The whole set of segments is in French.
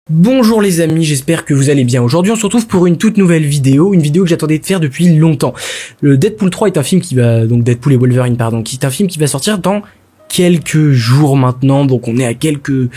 Bonjour les amis, j'espère que vous allez bien. Aujourd'hui on se retrouve pour une toute nouvelle vidéo, une vidéo que j'attendais de faire depuis longtemps. Le Deadpool 3 est un film qui va, donc Deadpool et Wolverine pardon, qui est un film qui va sortir dans quelques jours maintenant, donc on est à quelques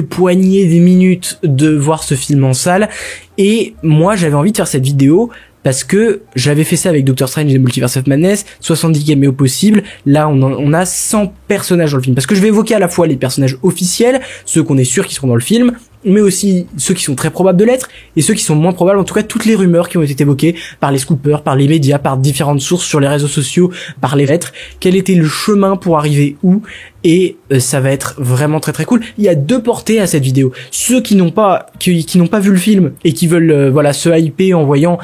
poignées de minutes de voir ce film en salle, et moi j'avais envie de faire cette vidéo parce que j'avais fait ça avec Doctor Strange et Multiverse of Madness, 70 caméos possibles. Là, on a 100 personnages dans le film. Parce que je vais évoquer à la fois les personnages officiels, ceux qu'on est sûr qui seront dans le film, mais aussi ceux qui sont très probables de l'être, et ceux qui sont moins probables, en tout cas toutes les rumeurs qui ont été évoquées par les scoopers, par les médias, par différentes sources sur les réseaux sociaux, par les lettres, quel était le chemin pour arriver où, et ça va être vraiment très très cool. Il y a deux portées à cette vidéo. Ceux qui n'ont pas vu le film et qui veulent se hyper en voyant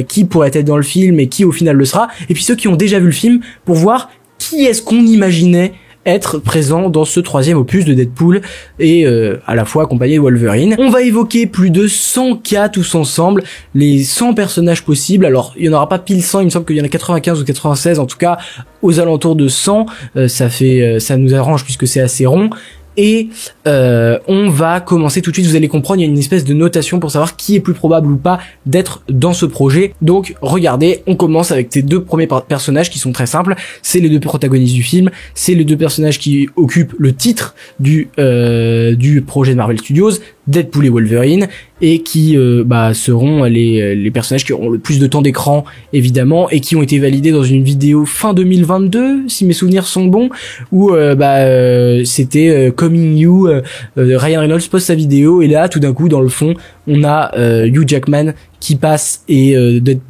qui pourrait être dans le film et qui au final le sera, et puis ceux qui ont déjà vu le film pour voir qui est-ce qu'on imaginait être présent dans ce troisième opus de Deadpool et à la fois accompagné de Wolverine. On va évoquer plus de 100 cas tous ensemble, les 100 personnages possibles. Alors il y en aura pas pile 100, il me semble qu'il y en a 95 ou 96, en tout cas aux alentours de 100, ça nous arrange puisque c'est assez rond. Et on va commencer tout de suite, vous allez comprendre, il y a une espèce de notation pour savoir qui est plus probable ou pas d'être dans ce projet. Donc regardez, on commence avec ces deux premiers personnages qui sont très simples, c'est les deux protagonistes du film, c'est les deux personnages qui occupent le titre du projet de Marvel Studios, Deadpool et Wolverine, et qui seront les personnages qui auront le plus de temps d'écran évidemment, et qui ont été validés dans une vidéo fin 2022 si mes souvenirs sont bons, où c'était Coming You, Ryan Reynolds poste sa vidéo, et là tout d'un coup dans le fond on a Hugh Jackman qui passe et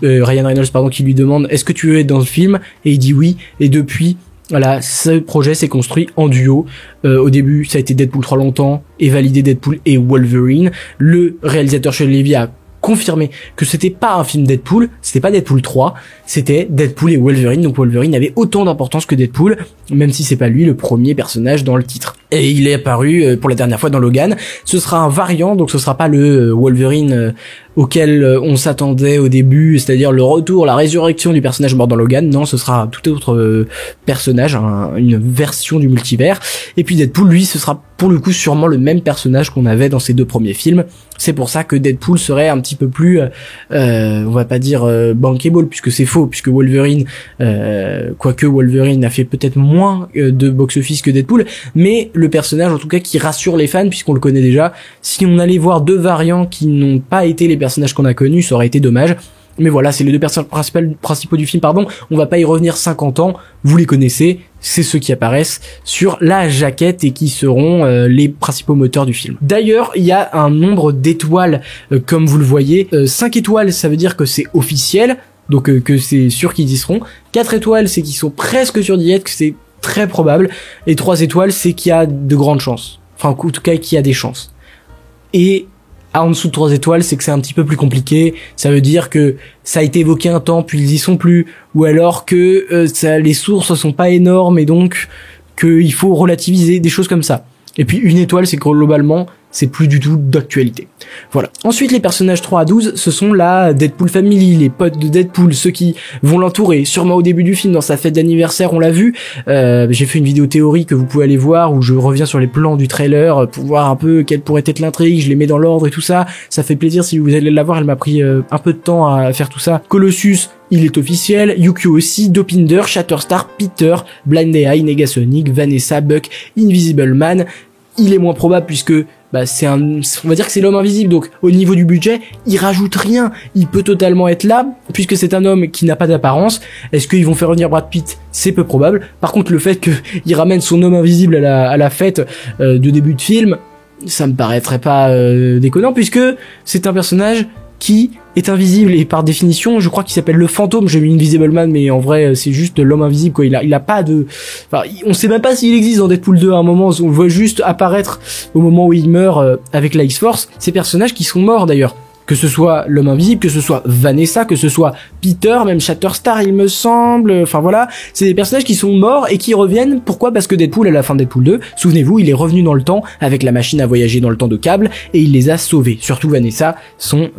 Ryan Reynolds qui lui demande est-ce que tu veux être dans le film, et il dit oui, et depuis voilà, ce projet s'est construit en duo. Au début, ça a été Deadpool 3 longtemps, et validé Deadpool et Wolverine. Le réalisateur Sean Levy a confirmé que c'était pas un film Deadpool, c'était pas Deadpool 3, c'était Deadpool et Wolverine, donc Wolverine avait autant d'importance que Deadpool, même si c'est pas lui le premier personnage dans le titre. Et il est apparu pour la dernière fois dans Logan. Ce sera un variant, donc ce sera pas le Wolverine auquel on s'attendait au début, c'est-à-dire le retour, la résurrection du personnage mort dans Logan. Non, ce sera un tout autre personnage, une version du multivers. Et puis Deadpool, lui, ce sera pour le coup sûrement le même personnage qu'on avait dans ces deux premiers films. C'est pour ça que Deadpool serait un petit peu plus, on va pas dire bankable, puisque c'est faux, puisque Wolverine, quoique Wolverine a fait peut-être moins de box-office que Deadpool, mais le personnage en tout cas qui rassure les fans, puisqu'on le connaît déjà. Si on allait voir deux variants qui n'ont pas été les personnages qu'on a connus, ça aurait été dommage. Mais voilà, c'est les deux personnages principaux du film, on va pas y revenir 50 ans, vous les connaissez, c'est ceux qui apparaissent sur la jaquette et qui seront les principaux moteurs du film. D'ailleurs, il y a un nombre d'étoiles, comme vous le voyez, 5 étoiles ça veut dire que c'est officiel, donc que c'est sûr qu'ils y seront, 4 étoiles c'est qu'ils sont presque sûrs d'y être, que c'est très probable, et 3 étoiles c'est qu'il y a de grandes chances, enfin en tout cas qu'il y a des chances. Et en dessous de 3 étoiles, c'est que c'est un petit peu plus compliqué. Ça veut dire que ça a été évoqué un temps, puis ils y sont plus. Ou alors que les sources sont pas énormes et donc qu'il faut relativiser, des choses comme ça. Et puis 1 étoile, c'est que globalement, c'est plus du tout d'actualité. Voilà. Ensuite, les personnages 3 à 12, ce sont la Deadpool Family, les potes de Deadpool, ceux qui vont l'entourer. Sûrement au début du film, dans sa fête d'anniversaire, on l'a vu. J'ai fait une vidéo théorie que vous pouvez aller voir, où je reviens sur les plans du trailer pour voir un peu quelle pourrait être l'intrigue. Je les mets dans l'ordre et tout ça. Ça fait plaisir si vous allez la voir. Elle m'a pris un peu de temps à faire tout ça. Colossus, il est officiel. Yukio aussi. Dopinder, Shatterstar, Peter, Blind AI, Negasonic, Vanessa, Buck, Invisible Man. Il est moins probable puisque on va dire que c'est l'homme invisible, donc au niveau du budget, il rajoute rien, il peut totalement être là, puisque c'est un homme qui n'a pas d'apparence. Est-ce qu'ils vont faire revenir Brad Pitt? C'est peu probable. Par contre, le fait qu'il ramène son homme invisible à la fête de début de film, ça me paraîtrait pas déconnant, puisque c'est un personnage qui est invisible, et par définition, je crois qu'il s'appelle le fantôme. J'ai mis Invisible Man, mais en vrai, c'est juste l'homme invisible, quoi. Il a pas de, on sait même pas s'il existe dans Deadpool 2 à un moment, on le voit juste apparaître au moment où il meurt avec la X-Force. Ces personnages qui sont morts d'ailleurs. Que ce soit l'homme invisible, que ce soit Vanessa, que ce soit Peter, même Shatterstar il me semble, enfin voilà, c'est des personnages qui sont morts et qui reviennent. Pourquoi? Parce que Deadpool, à la fin de Deadpool 2, souvenez-vous, il est revenu dans le temps avec la machine à voyager dans le temps de Cable et il les a sauvés. Surtout Vanessa, son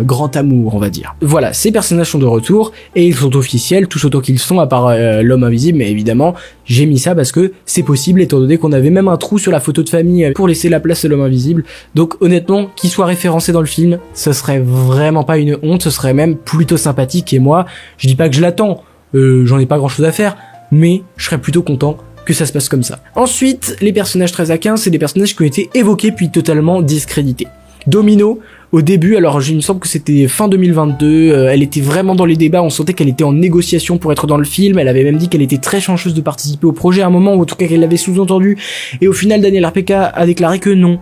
grand amour, on va dire. Voilà, ces personnages sont de retour et ils sont officiels, tous autant qu'ils sont, à part l'homme invisible, mais évidemment, j'ai mis ça parce que c'est possible, étant donné qu'on avait même un trou sur la photo de famille pour laisser la place à l'homme invisible. Donc honnêtement, qu'il soit référencé dans le film, ce serait vraiment pas une honte, ce serait même plutôt sympathique. Et moi, je dis pas que je l'attends, j'en ai pas grand chose à faire, mais je serais plutôt content que ça se passe comme ça. Ensuite, les personnages 13 à 15, c'est des personnages qui ont été évoqués puis totalement discrédités. Domino, au début, alors il me semble que c'était fin 2022, elle était vraiment dans les débats, on sentait qu'elle était en négociation pour être dans le film, elle avait même dit qu'elle était très chanceuse de participer au projet à un moment, ou en tout cas qu'elle l'avait sous-entendu, et au final Daniel RPK a déclaré que non,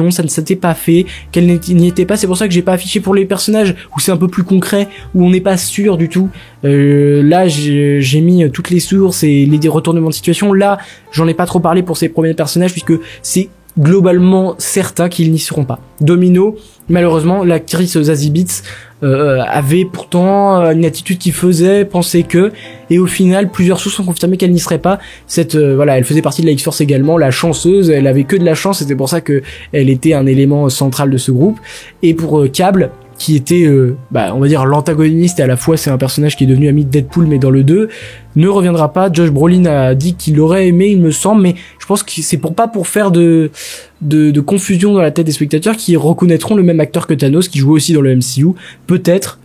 ça ne s'était pas fait, qu'elle n'y était pas. C'est pour ça que j'ai pas affiché pour les personnages où c'est un peu plus concret, où on n'est pas sûr du tout. Là j'ai mis toutes les sources et les retournements de situation. Là j'en ai pas trop parlé pour ces premiers personnages puisque c'est globalement certain qu'ils n'y seront pas. Domino, malheureusement, l'actrice Zazie Beetz avait pourtant une attitude qui faisait penser que, et au final plusieurs sources ont confirmé qu'elle n'y serait pas. Voilà, elle faisait partie de la X-Force également, la chanceuse, elle avait que de la chance, c'était pour ça que elle était un élément central de ce groupe. Et pour Cable, qui était on va dire l'antagoniste et à la fois c'est un personnage qui est devenu ami de Deadpool mais dans le 2, ne reviendra pas. Josh Brolin a dit qu'il l'aurait aimé, il me semble, mais je pense que c'est pour faire de confusion dans la tête des spectateurs qui reconnaîtront le même acteur que Thanos qui joue aussi dans le MCU, peut-être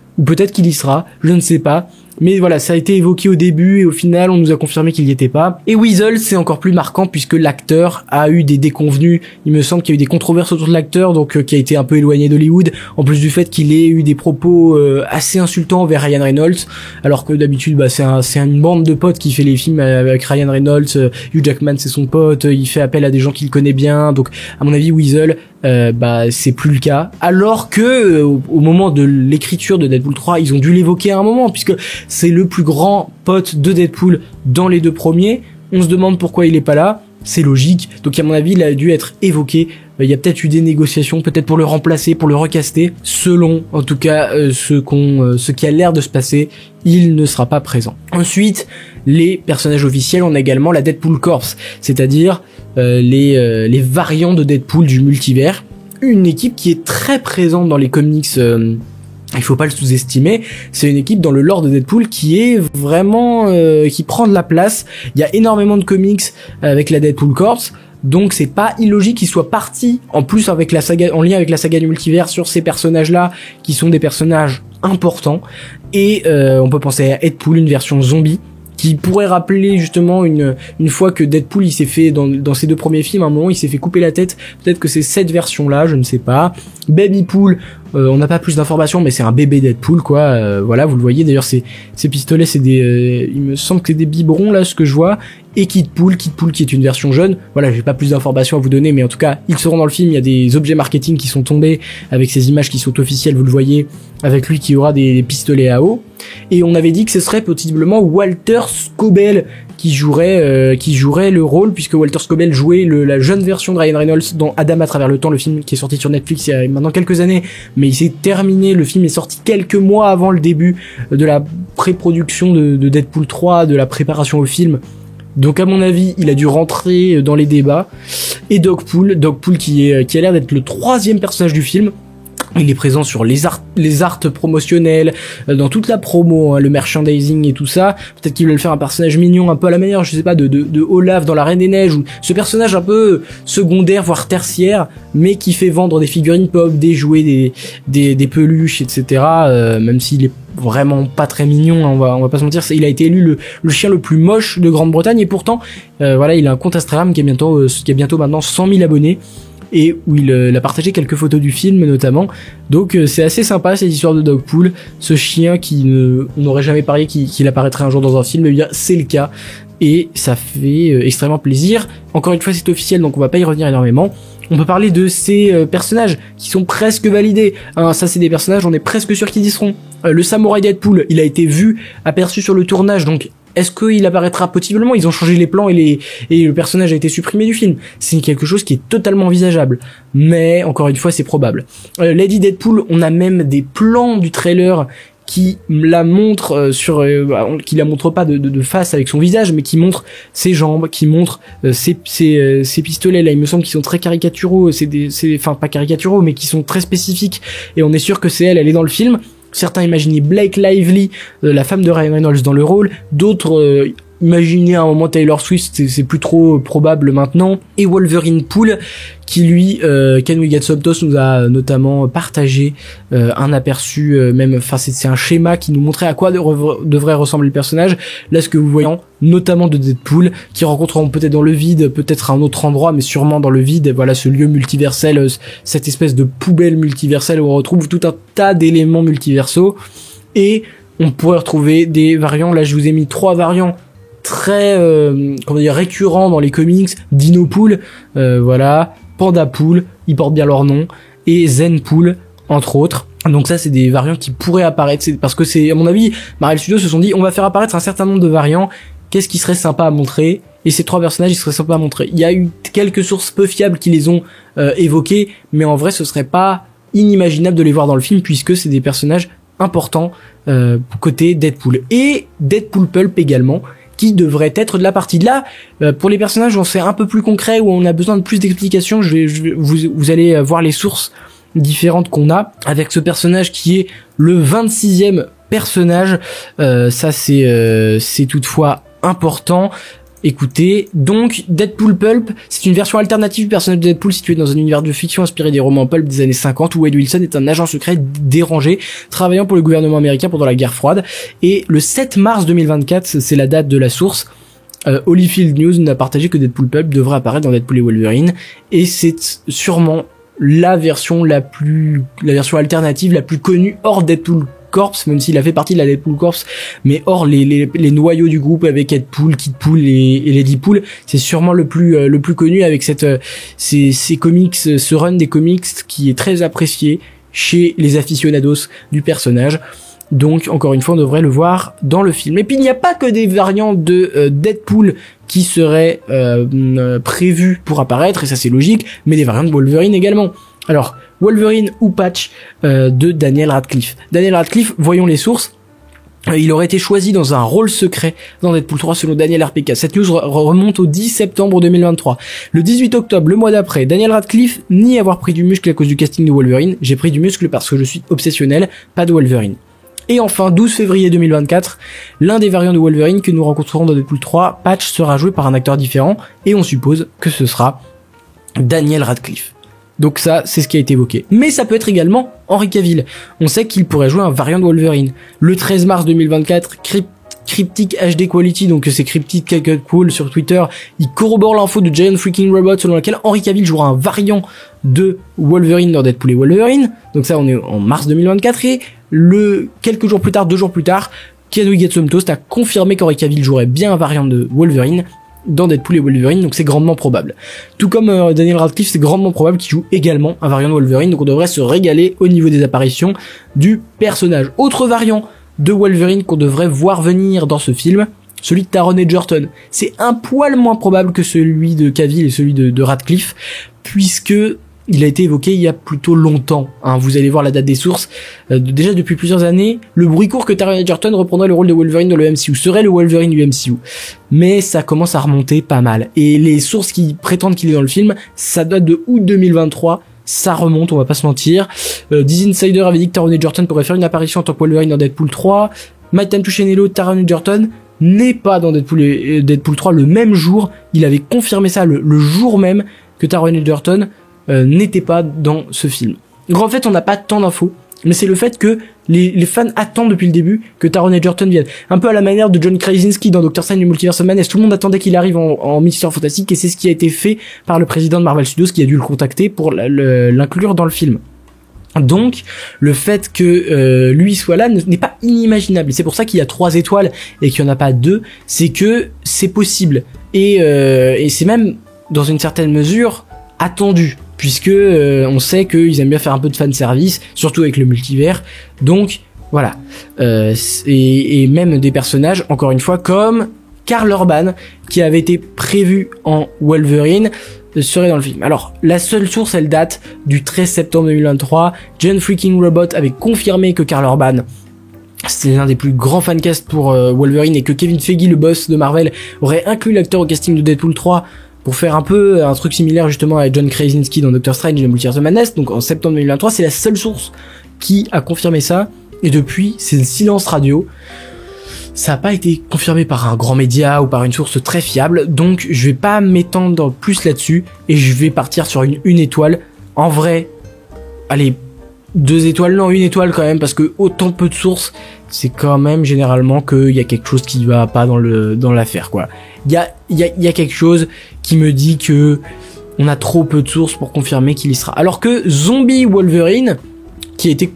qu'il y sera, je ne sais pas. Mais voilà, ça a été évoqué au début et au final on nous a confirmé qu'il n'y était pas. Et Weasel, c'est encore plus marquant puisque l'acteur a eu des déconvenus. Il me semble qu'il y a eu des controverses autour de l'acteur, donc qui a été un peu éloigné d'Hollywood, en plus du fait qu'il ait eu des propos assez insultants envers Ryan Reynolds, alors que d'habitude c'est une bande de potes qui fait les films avec Ryan Reynolds, Hugh Jackman c'est son pote, il fait appel à des gens qu'il connaît bien, donc à mon avis Weasel c'est plus le cas, alors que au moment de l'écriture de Deadpool 3 ils ont dû l'évoquer à un moment puisque c'est le plus grand pote de Deadpool dans les deux premiers. On se demande pourquoi il est pas là, c'est logique, donc à mon avis il a dû être évoqué. Il y a peut-être eu des négociations, peut-être pour le remplacer, pour le recaster. Selon, en tout cas, ce qui a l'air de se passer, il ne sera pas présent. Ensuite, les personnages officiels, on a également la Deadpool Corps, c'est-à-dire les variants de Deadpool du multivers. Une équipe qui est très présente dans les comics. Il faut pas le sous-estimer, c'est une équipe dans le lore de Deadpool qui est vraiment qui prend de la place. Il y a énormément de comics avec la Deadpool Corps, donc c'est pas illogique qu'ils soient partis en plus avec la saga, en lien avec la saga du multivers, sur ces personnages-là qui sont des personnages importants. Et on peut penser à Deadpool, une version zombie, qui pourrait rappeler justement une fois que Deadpool il s'est fait dans ses deux premiers films, à un moment il s'est fait couper la tête, peut-être que c'est cette version là, je ne sais pas. Babypool, on n'a pas plus d'informations mais c'est un bébé Deadpool quoi, voilà, vous le voyez d'ailleurs ces pistolets c'est des il me semble que c'est des biberons là ce que je vois. Et Kidpool qui est une version jeune, voilà, j'ai pas plus d'informations à vous donner mais en tout cas ils seront dans le film. Il y a des objets marketing qui sont tombés avec ces images qui sont officielles, vous le voyez, avec lui qui aura des pistolets à eau. Et on avait dit que ce serait possiblement Walter Scobell qui jouerait le rôle, puisque Walter Scobell jouait la jeune version de Ryan Reynolds dans Adam à travers le temps, le film qui est sorti sur Netflix il y a maintenant quelques années, mais il s'est terminé, le film est sorti quelques mois avant le début de la pré-production de Deadpool 3, de la préparation au film. Donc à mon avis, il a dû rentrer dans les débats. Et Dogpool qui a l'air d'être le troisième personnage du film. Il est présent sur les arts promotionnels, dans toute la promo, hein, le merchandising et tout ça. Peut-être qu'ils veulent faire un personnage mignon, un peu à la manière, je sais pas, de Olaf dans la Reine des Neiges, ou ce personnage un peu secondaire, voire tertiaire, mais qui fait vendre des figurines pop, des jouets, des peluches, etc. Même s'il est vraiment pas très mignon, hein, on va pas se mentir, il a été élu le chien le plus moche de Grande-Bretagne, et pourtant, voilà, il a un compte Instagram qui a bientôt maintenant 100 000 abonnés. Et où il a partagé quelques photos du film notamment. Donc c'est assez sympa cette histoire de Dogpool, ce chien on n'aurait jamais parié qu'il apparaîtrait un jour dans un film, mais bien c'est le cas et ça fait extrêmement plaisir. Encore une fois c'est officiel donc on va pas y revenir énormément. On peut parler de ces personnages qui sont presque validés, hein, ça c'est des personnages on est presque sûr qu'ils y seront. Le samouraï Deadpool, il a été aperçu sur le tournage, donc Est-ce qu'il apparaîtra possiblement? Ils ont changé les plans et le personnage a été supprimé du film. C'est quelque chose qui est totalement envisageable. Mais, encore une fois, c'est probable. Lady Deadpool, on a même des plans du trailer qui la montre qui la montre pas de face avec son visage, mais qui montre ses jambes, qui montre ses pistolets là, il me semble qu'ils sont très caricaturaux, enfin pas caricaturaux, mais qui sont très spécifiques, et on est sûr que c'est elle est dans le film. Certains imaginaient Blake Lively, la femme de Ryan Reynolds, dans le rôle, d'autres imaginaient à un moment Taylor Swift, c'est plus trop probable maintenant, et Wolverine Pool, qui lui, Ken Wigat-Somtos nous a notamment partagé un aperçu, c'est un schéma qui nous montrait à quoi devrait ressembler le personnage. Là, ce que vous voyez, notamment de Deadpool, qui rencontreront peut-être dans le vide, peut-être à un autre endroit, mais sûrement dans le vide. Voilà, ce lieu multiversel, cette espèce de poubelle multiverselle où on retrouve tout un tas d'éléments multiversaux, et on pourrait retrouver des variants. Là, je vous ai mis 3 variants très récurrents dans les comics. Dinopool, voilà, Pandapool, ils portent bien leur nom, et Zenpool, entre autres. Donc ça, c'est des variants qui pourraient apparaître, parce que c'est, à mon avis, Marvel Studios se sont dit, on va faire apparaître un certain nombre de variants, qu'est-ce qui serait sympa à montrer? Et ces 3 personnages, ils seraient sympas à montrer. Il y a eu quelques sources peu fiables qui les ont évoqués, mais en vrai, ce serait pas inimaginable de les voir dans le film, puisque c'est des personnages importants côté Deadpool. Et Deadpool Pulp également, qui devrait être de la partie de là. Pour les personnages, on c'est un peu plus concret, où on a besoin de plus d'explications. Vous allez voir les sources différentes qu'on a avec ce personnage qui est le 26e personnage. Ça c'est toutefois important. Écoutez, donc Deadpool Pulp, c'est une version alternative du personnage de Deadpool situé dans un univers de fiction inspiré des romans pulp des années 50 où Wade Wilson est un agent secret dérangé travaillant pour le gouvernement américain pendant la guerre froide. Et le 7 mars 2024, c'est la date de la source, Holyfield News n'a partagé que Deadpool Pulp devrait apparaître dans Deadpool et Wolverine, et c'est sûrement la version alternative la plus connue hors Deadpool Corps, même s'il a fait partie de la Deadpool Corps, mais hors les noyaux du groupe avec Deadpool, Kidpool et Ladypool, c'est sûrement le plus connu avec ces comics, ce run des comics qui est très apprécié chez les aficionados du personnage. Donc encore une fois, on devrait le voir dans le film. Et puis il n'y a pas que des variantes de Deadpool qui seraient prévues pour apparaître, et ça c'est logique, mais des variantes de Wolverine également. Alors, Wolverine ou Patch de Daniel Radcliffe. Daniel Radcliffe, voyons les sources. Il aurait été choisi dans un rôle secret dans Deadpool 3 selon Daniel RPK. Cette news remonte au 10 septembre 2023. Le 18 octobre, le mois d'après, Daniel Radcliffe nie avoir pris du muscle à cause du casting de Wolverine. J'ai pris du muscle parce que je suis obsessionnel, pas de Wolverine. Et enfin, 12 février 2024, l'un des variants de Wolverine que nous rencontrerons dans Deadpool 3, Patch, sera joué par un acteur différent, et on suppose que ce sera Daniel Radcliffe. Donc ça, c'est ce qui a été évoqué. Mais ça peut être également Henry Cavill. On sait qu'il pourrait jouer un variant de Wolverine. Le 13 mars 2024, Cryptic HD Quality, donc c'est Cryptic Cool sur Twitter, il corrobore l'info de Giant Freaking Robot selon laquelle Henry Cavill jouera un variant de Wolverine dans Deadpool et Wolverine. Donc ça, on est en mars 2024, et quelques jours plus tard, 2 jours plus tard, Ken Wigat-Somtos a confirmé qu'Henry Cavill jouerait bien un variant de Wolverine dans Deadpool et Wolverine, donc c'est grandement probable. Tout comme Daniel Radcliffe, c'est grandement probable qu'il joue également un variant de Wolverine, donc on devrait se régaler au niveau des apparitions du personnage. Autre variant de Wolverine qu'on devrait voir venir dans ce film, celui de Taron Egerton. C'est un poil moins probable que celui de Cavill et celui de Radcliffe, puisque il a été évoqué il y a plutôt longtemps. Vous allez voir la date des sources. Déjà depuis plusieurs années, le bruit court que Taron Egerton reprendrait le rôle de Wolverine dans le MCU serait le Wolverine du MCU. Mais ça commence à remonter pas mal. Et les sources qui prétendent qu'il est dans le film, ça date de août 2023. Ça remonte, on va pas se mentir. Des insiders avaient dit que Taron Egerton pourrait faire une apparition en tant que Wolverine dans Deadpool 3. My Time to Shine Hello, Taron Egerton n'est pas dans Deadpool 3 le même jour. Il avait confirmé ça le jour même que Taron Egerton n'était pas dans ce film. Donc en fait, on n'a pas tant d'infos, mais c'est le fait que les fans attendent depuis le début que Taron Egerton vienne. Un peu à la manière de John Krasinski dans Doctor Strange et Multiverse of Madness. Tout le monde attendait qu'il arrive en Mission Fantastique, et c'est ce qui a été fait par le président de Marvel Studios qui a dû le contacter pour l'inclure dans le film. Donc, le fait que lui soit là n'est pas inimaginable. Et c'est pour ça qu'il y a 3 étoiles et qu'il n'y en a pas 2. C'est que c'est possible. Et c'est même, dans une certaine mesure, attendu. Puisque on sait qu'ils aiment bien faire un peu de fanservice, surtout avec le multivers. Donc, Voilà. Et même des personnages, encore une fois, comme Karl Urban, qui avait été prévu en Wolverine, serait dans le film. Alors, la seule source, elle date du 13 septembre 2023. John Freaking Robot avait confirmé que Karl Urban, c'était l'un des plus grands fancasts pour Wolverine, et que Kevin Feige, le boss de Marvel, aurait inclus l'acteur au casting de Deadpool 3 pour faire un peu un truc similaire justement à John Krasinski dans Doctor Strange et le Multiverse of Madness. Donc en septembre 2023, c'est la seule source qui a confirmé ça, et depuis, c'est le silence radio. Ça n'a pas été confirmé par un grand média ou par une source très fiable, donc je vais pas m'étendre plus là-dessus, et je vais partir sur une étoile. En vrai, allez, 2 étoiles, non, 1 étoile quand même, parce que autant peu de sources, c'est quand même généralement qu'il y a quelque chose qui va pas dans l'affaire, quoi. Il y a quelque chose qui me dit que on a trop peu de sources pour confirmer qu'il y sera. Alors que Zombie Wolverine, qui a été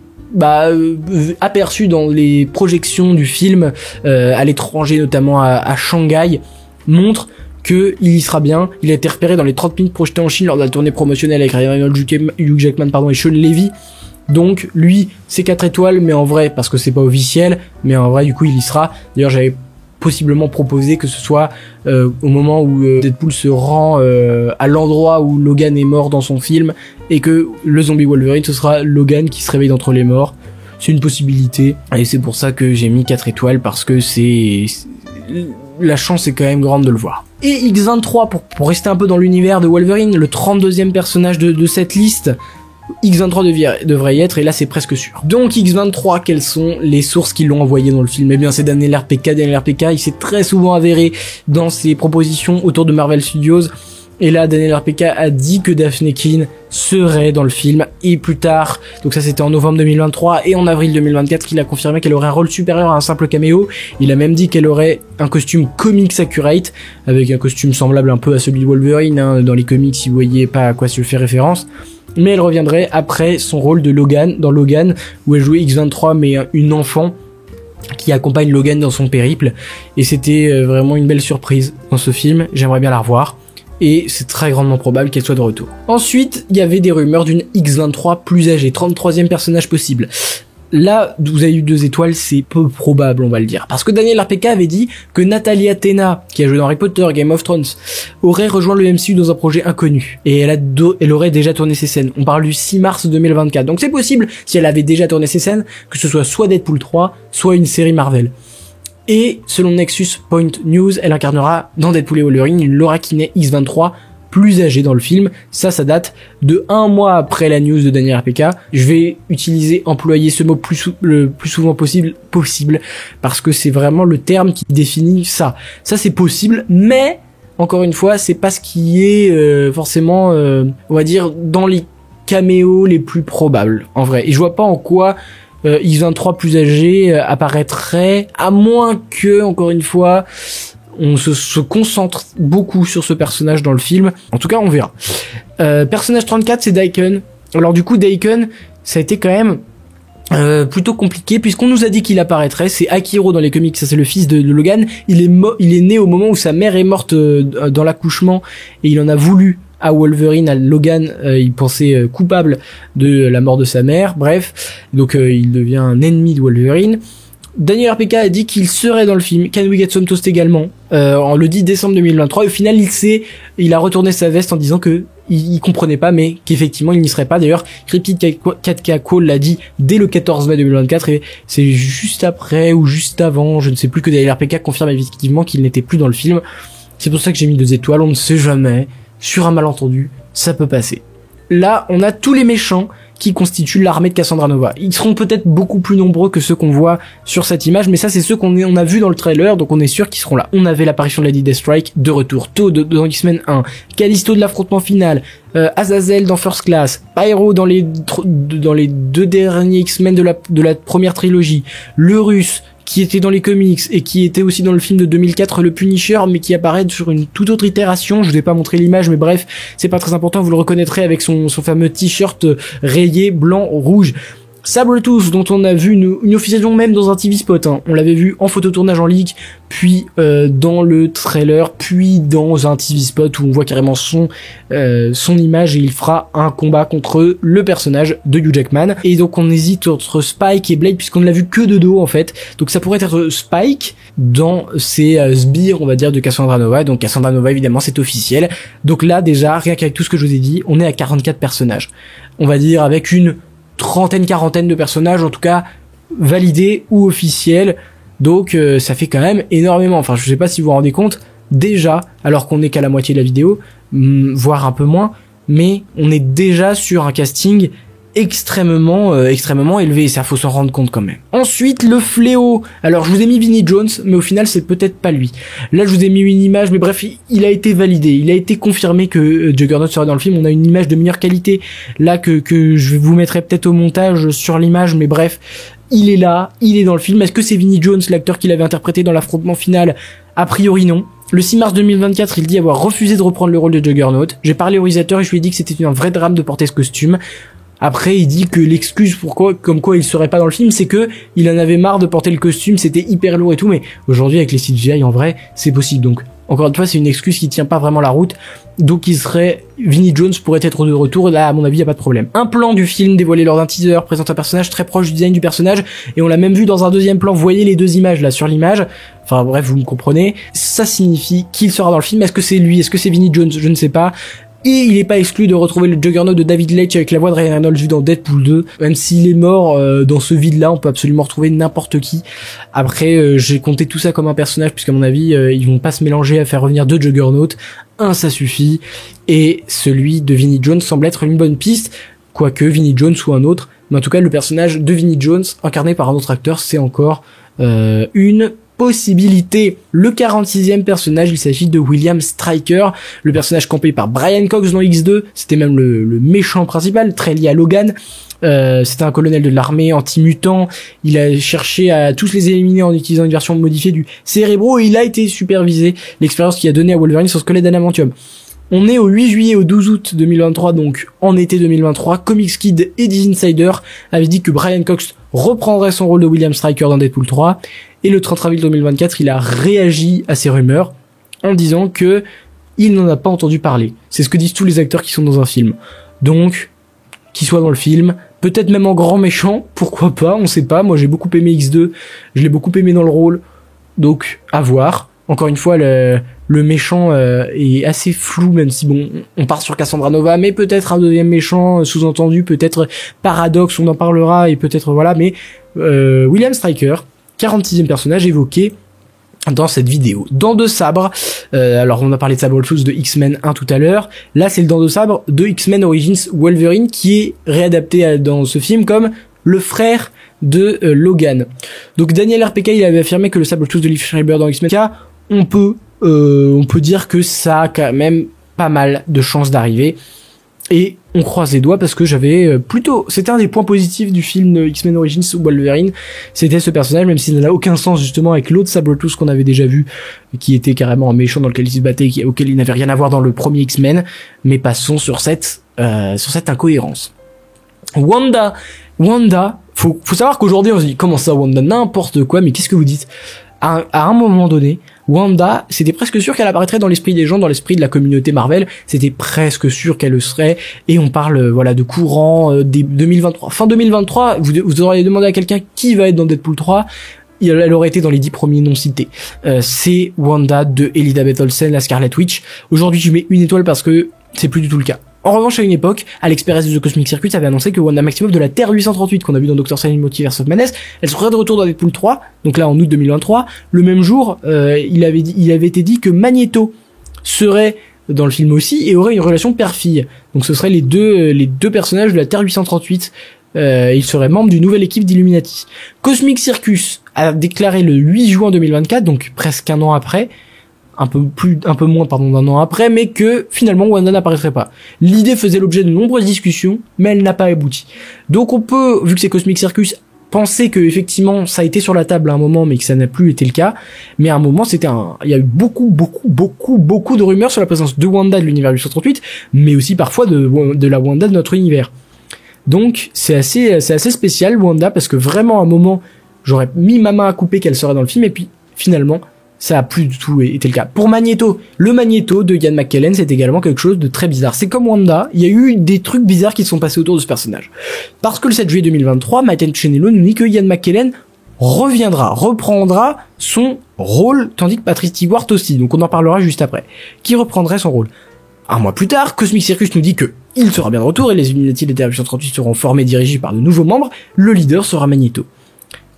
aperçu dans les projections du film à l'étranger, notamment à Shanghai, montre que il y sera bien. Il a été repéré dans les 30 minutes projetées en Chine lors de la tournée promotionnelle avec Ryan Reynolds, Hugh Jackman et Sean Levy. Donc lui, c'est 4 étoiles, mais en vrai, parce que c'est pas officiel, mais en vrai, du coup, il y sera. D'ailleurs, j'avais possiblement proposé que ce soit au moment où Deadpool se rend à l'endroit où Logan est mort dans son film, et que le zombie Wolverine, ce sera Logan qui se réveille d'entre les morts. C'est une possibilité, et c'est pour ça que j'ai mis 4 étoiles, parce que la chance est quand même grande de le voir. Et X23, pour rester un peu dans l'univers de Wolverine, le 32e personnage de cette liste, X23 devrait y être, et là c'est presque sûr. Donc X23, quelles sont les sources qui l'ont envoyé dans le film? Eh bien c'est Daniel RPK. Daniel RPK, il s'est très souvent avéré dans ses propositions autour de Marvel Studios, et là Daniel RPK a dit que Daphne Keane serait dans le film, et plus tard, donc ça c'était en novembre 2023, et en avril 2024, il a confirmé qu'elle aurait un rôle supérieur à un simple caméo. Il a même dit qu'elle aurait un costume comics accurate, avec un costume semblable un peu à celui de Wolverine, hein. Dans les comics, si vous voyez pas à quoi se fait référence. Mais elle reviendrait après son rôle de Logan, dans Logan, où elle jouait X23, mais une enfant qui accompagne Logan dans son périple. Et c'était vraiment une belle surprise dans ce film, j'aimerais bien la revoir. Et c'est très grandement probable qu'elle soit de retour. Ensuite, il y avait des rumeurs d'une X23 plus âgée, 33e personnage possible. Là, vous avez eu 2 étoiles, c'est peu probable, on va le dire. Parce que Daniel RPK avait dit que Natalia Tena, qui a joué dans Harry Potter, Game of Thrones, aurait rejoint le MCU dans un projet inconnu. Et elle aurait déjà tourné ses scènes. On parle du 6 mars 2024. Donc c'est possible, si elle avait déjà tourné ses scènes, que ce soit Deadpool 3, soit une série Marvel. Et selon Nexus Point News, elle incarnera dans Deadpool et Wolverine une Laura Kinney X23 plus âgée dans le film. Ça date de 1 mois après la news de Daniel RPK. Je vais employer ce mot le plus souvent possible, parce que c'est vraiment le terme qui définit ça. Ça c'est possible, mais encore une fois, c'est pas ce qui est forcément, on va dire, dans les caméos les plus probables, en vrai. Et je vois pas en quoi X23 plus âgé apparaîtrait, à moins que, encore une fois, on se concentre beaucoup sur ce personnage dans le film. En tout cas, on verra. Personnage 34, c'est Daikon. Alors du coup, Daikon, ça a été quand même plutôt compliqué, puisqu'on nous a dit qu'il apparaîtrait. C'est Akiro dans les comics, ça c'est le fils de Logan. Il est né au moment où sa mère est morte dans l'accouchement, et il en a voulu à Wolverine, à Logan. Il pensait coupable de la mort de sa mère. Bref, donc il devient un ennemi de Wolverine. Daniel RPK a dit qu'il serait dans le film. Can We Get Some Toast également, en le 10 décembre 2023. Au final, il a retourné sa veste en disant que il comprenait pas, mais qu'effectivement il n'y serait pas. D'ailleurs, Cryptid 4K Cole l'a dit dès le 14 mai 2024, et c'est juste après ou juste avant, je ne sais plus, que Daniel RPK confirme effectivement qu'il n'était plus dans le film. C'est pour ça que j'ai mis 2 étoiles. On ne sait jamais, sur un malentendu, ça peut passer. Là, on a tous les méchants qui constituent l'armée de Cassandra Nova. Ils seront peut-être beaucoup plus nombreux que ceux qu'on voit sur cette image, mais ça c'est ceux on a vu dans le trailer, donc on est sûr qu'ils seront là. On avait l'apparition de Lady Deathstrike de retour, Toad dans X-Men 1, Callisto de l'affrontement final, Azazel dans First Class, Pyro dans les 2 derniers X-Men de la première trilogie, le Russe qui était dans les comics et qui était aussi dans le film de 2004, le Punisher, mais qui apparaît sur une toute autre itération. Je vais pas montrer l'image, mais bref, c'est pas très important, vous le reconnaîtrez avec son fameux t-shirt rayé blanc rouge. Sabretooth, dont on a vu une officialisation même dans un TV spot, hein. On l'avait vu en phototournage en leak, puis dans le trailer, puis dans un TV spot où on voit carrément son image, et il fera un combat contre le personnage de Hugh Jackman. Et donc on hésite entre Spike et Blade puisqu'on ne l'a vu que de dos en fait. Donc ça pourrait être Spike dans ses sbires, on va dire, de Cassandra Nova. Donc Cassandra Nova, évidemment, c'est officiel. Donc là déjà, rien qu'avec tout ce que je vous ai dit, on est à 44 personnages. On va dire avec une quarantaine de personnages, en tout cas validés ou officiels. Donc ça fait quand même énormément. Enfin, je sais pas si vous vous rendez compte, déjà, alors qu'on est qu'à la moitié de la vidéo, voire un peu moins, mais on est déjà sur un casting extrêmement élevé, et ça faut s'en rendre compte quand même. Ensuite, le fléau. Alors je vous ai mis Vinnie Jones, mais au final c'est peut-être pas lui. Là je vous ai mis une image, mais bref, il a été validé, il a été confirmé que Juggernaut serait dans le film. On a une image de meilleure qualité là que je vous mettrai peut-être au montage sur l'image, mais bref, il est là, il est dans le film. Est-ce que c'est Vinnie Jones, l'acteur qui l'avait interprété dans l'affrontement final? A priori non. Le 6 mars 2024, il dit avoir refusé de reprendre le rôle de Juggernaut. J'ai parlé au réalisateur et je lui ai dit que c'était un vrai drame de porter ce costume. Après, il dit que l'excuse comme quoi il serait pas dans le film, c'est que il en avait marre de porter le costume, c'était hyper lourd et tout, mais aujourd'hui, avec les CGI, en vrai, c'est possible. Donc, encore une fois, c'est une excuse qui tient pas vraiment la route. Donc, Vinnie Jones pourrait être de retour, là, à mon avis, y a pas de problème. Un plan du film dévoilé lors d'un teaser présente un personnage très proche du design du personnage, et on l'a même vu dans un deuxième plan. Vous voyez les deux images, là, sur l'image. Enfin, bref, vous me comprenez. Ça signifie qu'il sera dans le film. Est-ce que c'est lui? Est-ce que c'est Vinnie Jones? Je ne sais pas. Et il est pas exclu de retrouver le Juggernaut de David Leitch avec la voix de Ryan Reynolds vu dans Deadpool 2. Même s'il est mort dans ce vide-là, on peut absolument retrouver n'importe qui. Après, j'ai compté tout ça comme un personnage, puisqu'à mon avis, ils vont pas se mélanger à faire revenir deux Juggernaut. Un, ça suffit. Et celui de Vinnie Jones semble être une bonne piste, quoique Vinnie Jones ou un autre. Mais en tout cas, le personnage de Vinnie Jones, incarné par un autre acteur, c'est encore une possibilité. Le 46e personnage, il s'agit de William Stryker, le personnage campé par Brian Cox dans X2, c'était même le méchant principal, très lié à Logan. C'était un colonel de l'armée anti-mutant, il a cherché à tous les éliminer en utilisant une version modifiée du Cerebro, et il a été supervisé, l'expérience qu'il a donnée à Wolverine sur squelette d'adamantium. On est au 8 juillet au 12 août 2023, donc en été 2023. Comics Kid et The Insider avaient dit que Brian Cox reprendrait son rôle de William Stryker dans Deadpool 3. Et le 30 avril 2024, il a réagi à ces rumeurs en disant que il n'en a pas entendu parler. C'est ce que disent tous les acteurs qui sont dans un film. Donc, qu'il soit dans le film, peut-être même en grand méchant, pourquoi pas, on sait pas. Moi j'ai beaucoup aimé X2, je l'ai beaucoup aimé dans le rôle, donc à voir. Encore une fois, le méchant est assez flou, même si bon, on part sur Cassandra Nova, mais peut-être un deuxième méchant, sous-entendu, peut-être Paradox, on en parlera, et peut-être voilà, mais William Stryker, 46e personnage évoqué dans cette vidéo. Dents de sabre, alors on a parlé de Sabretooth de X-Men 1 tout à l'heure, là c'est le dent de sabre de X-Men Origins Wolverine qui est réadapté dans ce film comme le frère de Logan. Donc Daniel RPK, il avait affirmé que le Sabretooth de Liev Schreiber dans X-Men, on peut dire que ça a quand même pas mal de chances d'arriver. Et on croise les doigts parce que c'était un des points positifs du film X-Men Origins Wolverine, c'était ce personnage, même s'il n'a aucun sens justement avec l'autre Sabretooth qu'on avait déjà vu, qui était carrément un méchant dans lequel il se battait, auquel il n'avait rien à voir dans le premier X-Men, mais passons sur cette incohérence. Wanda, faut savoir qu'aujourd'hui on se dit, comment ça Wanda, n'importe quoi, mais qu'est-ce que vous dites? À un moment donné, Wanda, c'était presque sûr qu'elle apparaîtrait dans l'esprit des gens, dans l'esprit de la communauté Marvel, c'était presque sûr qu'elle le serait, et on parle de courant des 2023, fin 2023, vous auriez demandé à quelqu'un qui va être dans Deadpool 3, elle aurait été dans les 10 premiers non cités. C'est Wanda de Elizabeth Olsen, la Scarlet Witch. Aujourd'hui, je mets une étoile parce que c'est plus du tout le cas. En revanche, à une époque, Alex Perez de The Cosmic Circuit avait annoncé que Wanda Maximoff de la Terre 838 qu'on a vu dans Doctor Strange Multiverse of Madness, elle serait de retour dans Deadpool 3, donc là en août 2023. Le même jour, il avait été dit que Magneto serait dans le film aussi et aurait une relation père-fille. Donc ce seraient les deux personnages de la Terre 838. Il serait membre d'une nouvelle équipe d'Illuminati. Cosmic Circus a déclaré le 8 juin 2024, donc presque un an après, un peu moins d'un an après, mais que finalement Wanda n'apparaîtrait pas. L'idée faisait l'objet de nombreuses discussions, mais elle n'a pas abouti. Donc on peut, vu que c'est Cosmic Circus, penser que effectivement ça a été sur la table à un moment, mais que ça n'a plus été le cas. Mais à un moment, il y a eu beaucoup de rumeurs sur la présence de Wanda de l'univers 838, mais aussi parfois de la Wanda de notre univers. Donc c'est assez spécial Wanda, parce que vraiment à un moment j'aurais mis ma main à couper qu'elle serait dans le film, et puis finalement ça a plus du tout été le cas. Pour Magneto, le Magneto de Ian McKellen, c'est également quelque chose de très bizarre. C'est comme Wanda, il y a eu des trucs bizarres qui se sont passés autour de ce personnage. Parce que le 7 juillet 2023, Matt Chenello nous dit que Ian McKellen reprendra son rôle, tandis que Patrick Stewart aussi, donc on en parlera juste après, qui reprendrait son rôle. Un mois plus tard, Cosmic Circus nous dit que il sera bien de retour et les Illuminati de Terrifiant 38 seront formés et dirigés par de nouveaux membres, le leader sera Magneto.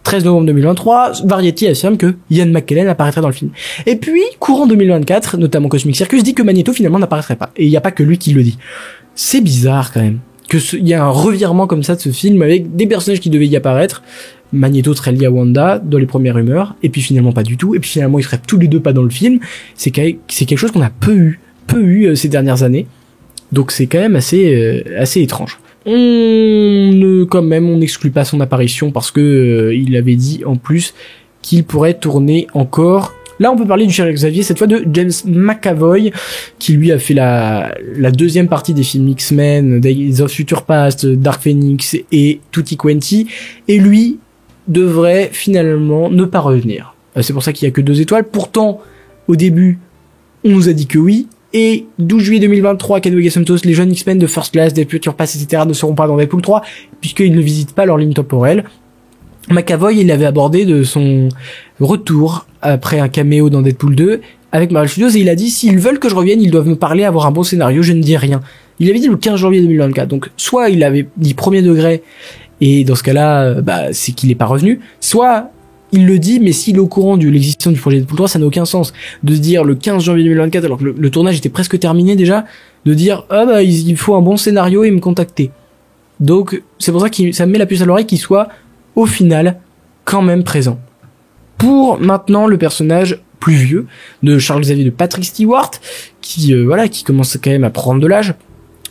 13 novembre 2023, Variety affirme que Ian McKellen apparaîtra dans le film. Et puis, courant 2024, notamment Cosmic Circus dit que Magneto finalement n'apparaîtrait pas. Et il n'y a pas que lui qui le dit. C'est bizarre quand même. Il y a un revirement comme ça de ce film avec des personnages qui devaient y apparaître. Magneto serait lié à Wanda dans les premières rumeurs, et puis finalement pas du tout, et puis finalement ils seraient tous les deux pas dans le film. C'est quelque chose qu'on a peu eu ces dernières années. Donc c'est quand même assez étrange. On n'exclut pas son apparition parce que il avait dit en plus qu'il pourrait tourner encore. Là, on peut parler du cher Xavier, cette fois de James McAvoy, qui lui a fait la deuxième partie des films X-Men, Days of Future Past, Dark Phoenix et Tutti Quanti, et lui devrait finalement ne pas revenir. C'est pour ça qu'il y a que 2 étoiles. Pourtant, au début, on nous a dit que oui. Et 12 juillet 2023, Kadoga Santos, les jeunes X-Men de First Class, des Future Pass, etc. ne seront pas dans Deadpool 3, puisqu'ils ne visitent pas leur ligne temporelle. McAvoy, il avait abordé de son retour après un caméo dans Deadpool 2 avec Marvel Studios, et il a dit s'ils veulent que je revienne, ils doivent me parler, avoir un bon scénario, je ne dis rien. Il avait dit le 15 janvier 2024, donc soit il avait dit premier degré, et dans ce cas-là, c'est qu'il n'est pas revenu, soit il le dit, mais s'il est au courant de l'existence du projet Deadpool 3, ça n'a aucun sens de se dire le 15 janvier 2024, alors que le tournage était presque terminé déjà, de dire il faut un bon scénario et me contacter. Donc c'est pour ça que ça me met la puce à l'oreille qu'il soit au final quand même présent. Pour maintenant le personnage plus vieux de Charles Xavier, de Patrick Stewart, qui commence quand même à prendre de l'âge.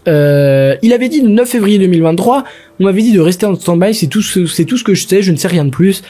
Il avait dit le 9 février 2023, on m'avait dit de rester en stand-by, c'est tout ce que je ne sais rien de plus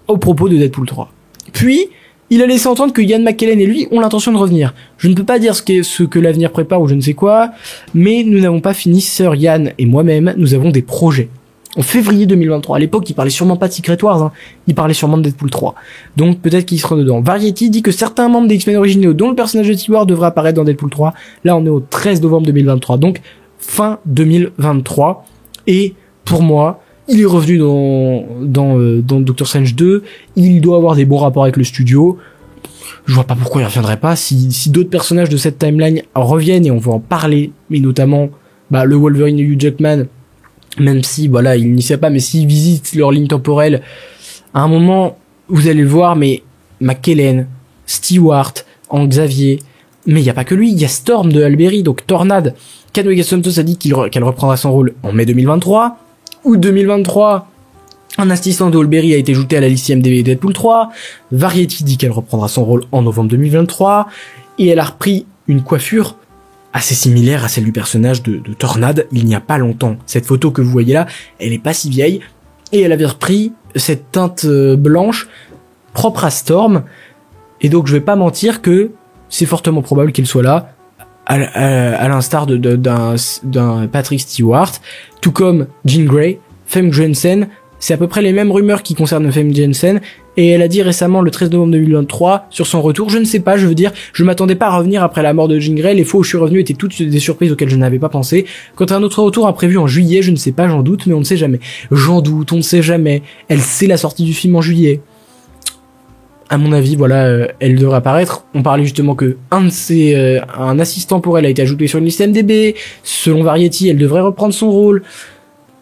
au propos de Deadpool 3. Puis, il a laissé entendre que Ian McKellen et lui ont l'intention de revenir. Je ne peux pas dire ce que l'avenir prépare ou je ne sais quoi, mais nous n'avons pas fini, Sir Ian et moi-même, nous avons des projets. En février 2023, à l'époque, il parlait sûrement pas de Secret Wars, il parlait sûrement de Deadpool 3. Donc peut-être qu'il sera dedans. Variety dit que certains membres des X-Men originaux, dont le personnage de Stewart, devrait apparaître dans Deadpool 3. Là, on est au 13 novembre 2023, donc fin 2023. Et pour moi, il est revenu dans Doctor Strange 2, il doit avoir des bons rapports avec le studio. Je vois pas pourquoi il reviendrait pas. Si d'autres personnages de cette timeline reviennent, et on va en parler, mais notamment le Wolverine et Hugh Jackman, même si il n'y sait pas, mais s'ils visitent leur ligne temporelle, à un moment vous allez le voir, mais McKellen, Stewart, en Xavier, mais il y a pas que lui, il y a Storm de Alberi, donc Tornade. Kadoga Santos a dit qu'elle reprendra son rôle en mai 2023. Août 2023, un assistant de Holberry a été ajouté à la liste IMDb de Deadpool 3. Variety dit qu'elle reprendra son rôle en novembre 2023. Et elle a repris une coiffure assez similaire à celle du personnage de Tornade il n'y a pas longtemps. Cette photo que vous voyez là, elle est pas si vieille. Et elle avait repris cette teinte blanche propre à Storm. Et donc je vais pas mentir que c'est fortement probable qu'elle soit là, à l'instar d'un Patrick Stewart, tout comme Jean Grey, Femme Jensen. C'est à peu près les mêmes rumeurs qui concernent Femme Jensen, et elle a dit récemment le 13 novembre 2023 sur son retour, je ne sais pas, je m'attendais pas à revenir après la mort de Jean Grey, les fois où je suis revenu étaient toutes des surprises auxquelles je n'avais pas pensé. Quant à un autre retour imprévu en juillet, je ne sais pas, j'en doute, mais on ne sait jamais. J'en doute, on ne sait jamais. Elle sait la sortie du film en juillet. À mon avis, elle devrait apparaître. On parlait justement que un assistant pour elle a été ajouté sur une liste MDB. Selon Variety, elle devrait reprendre son rôle.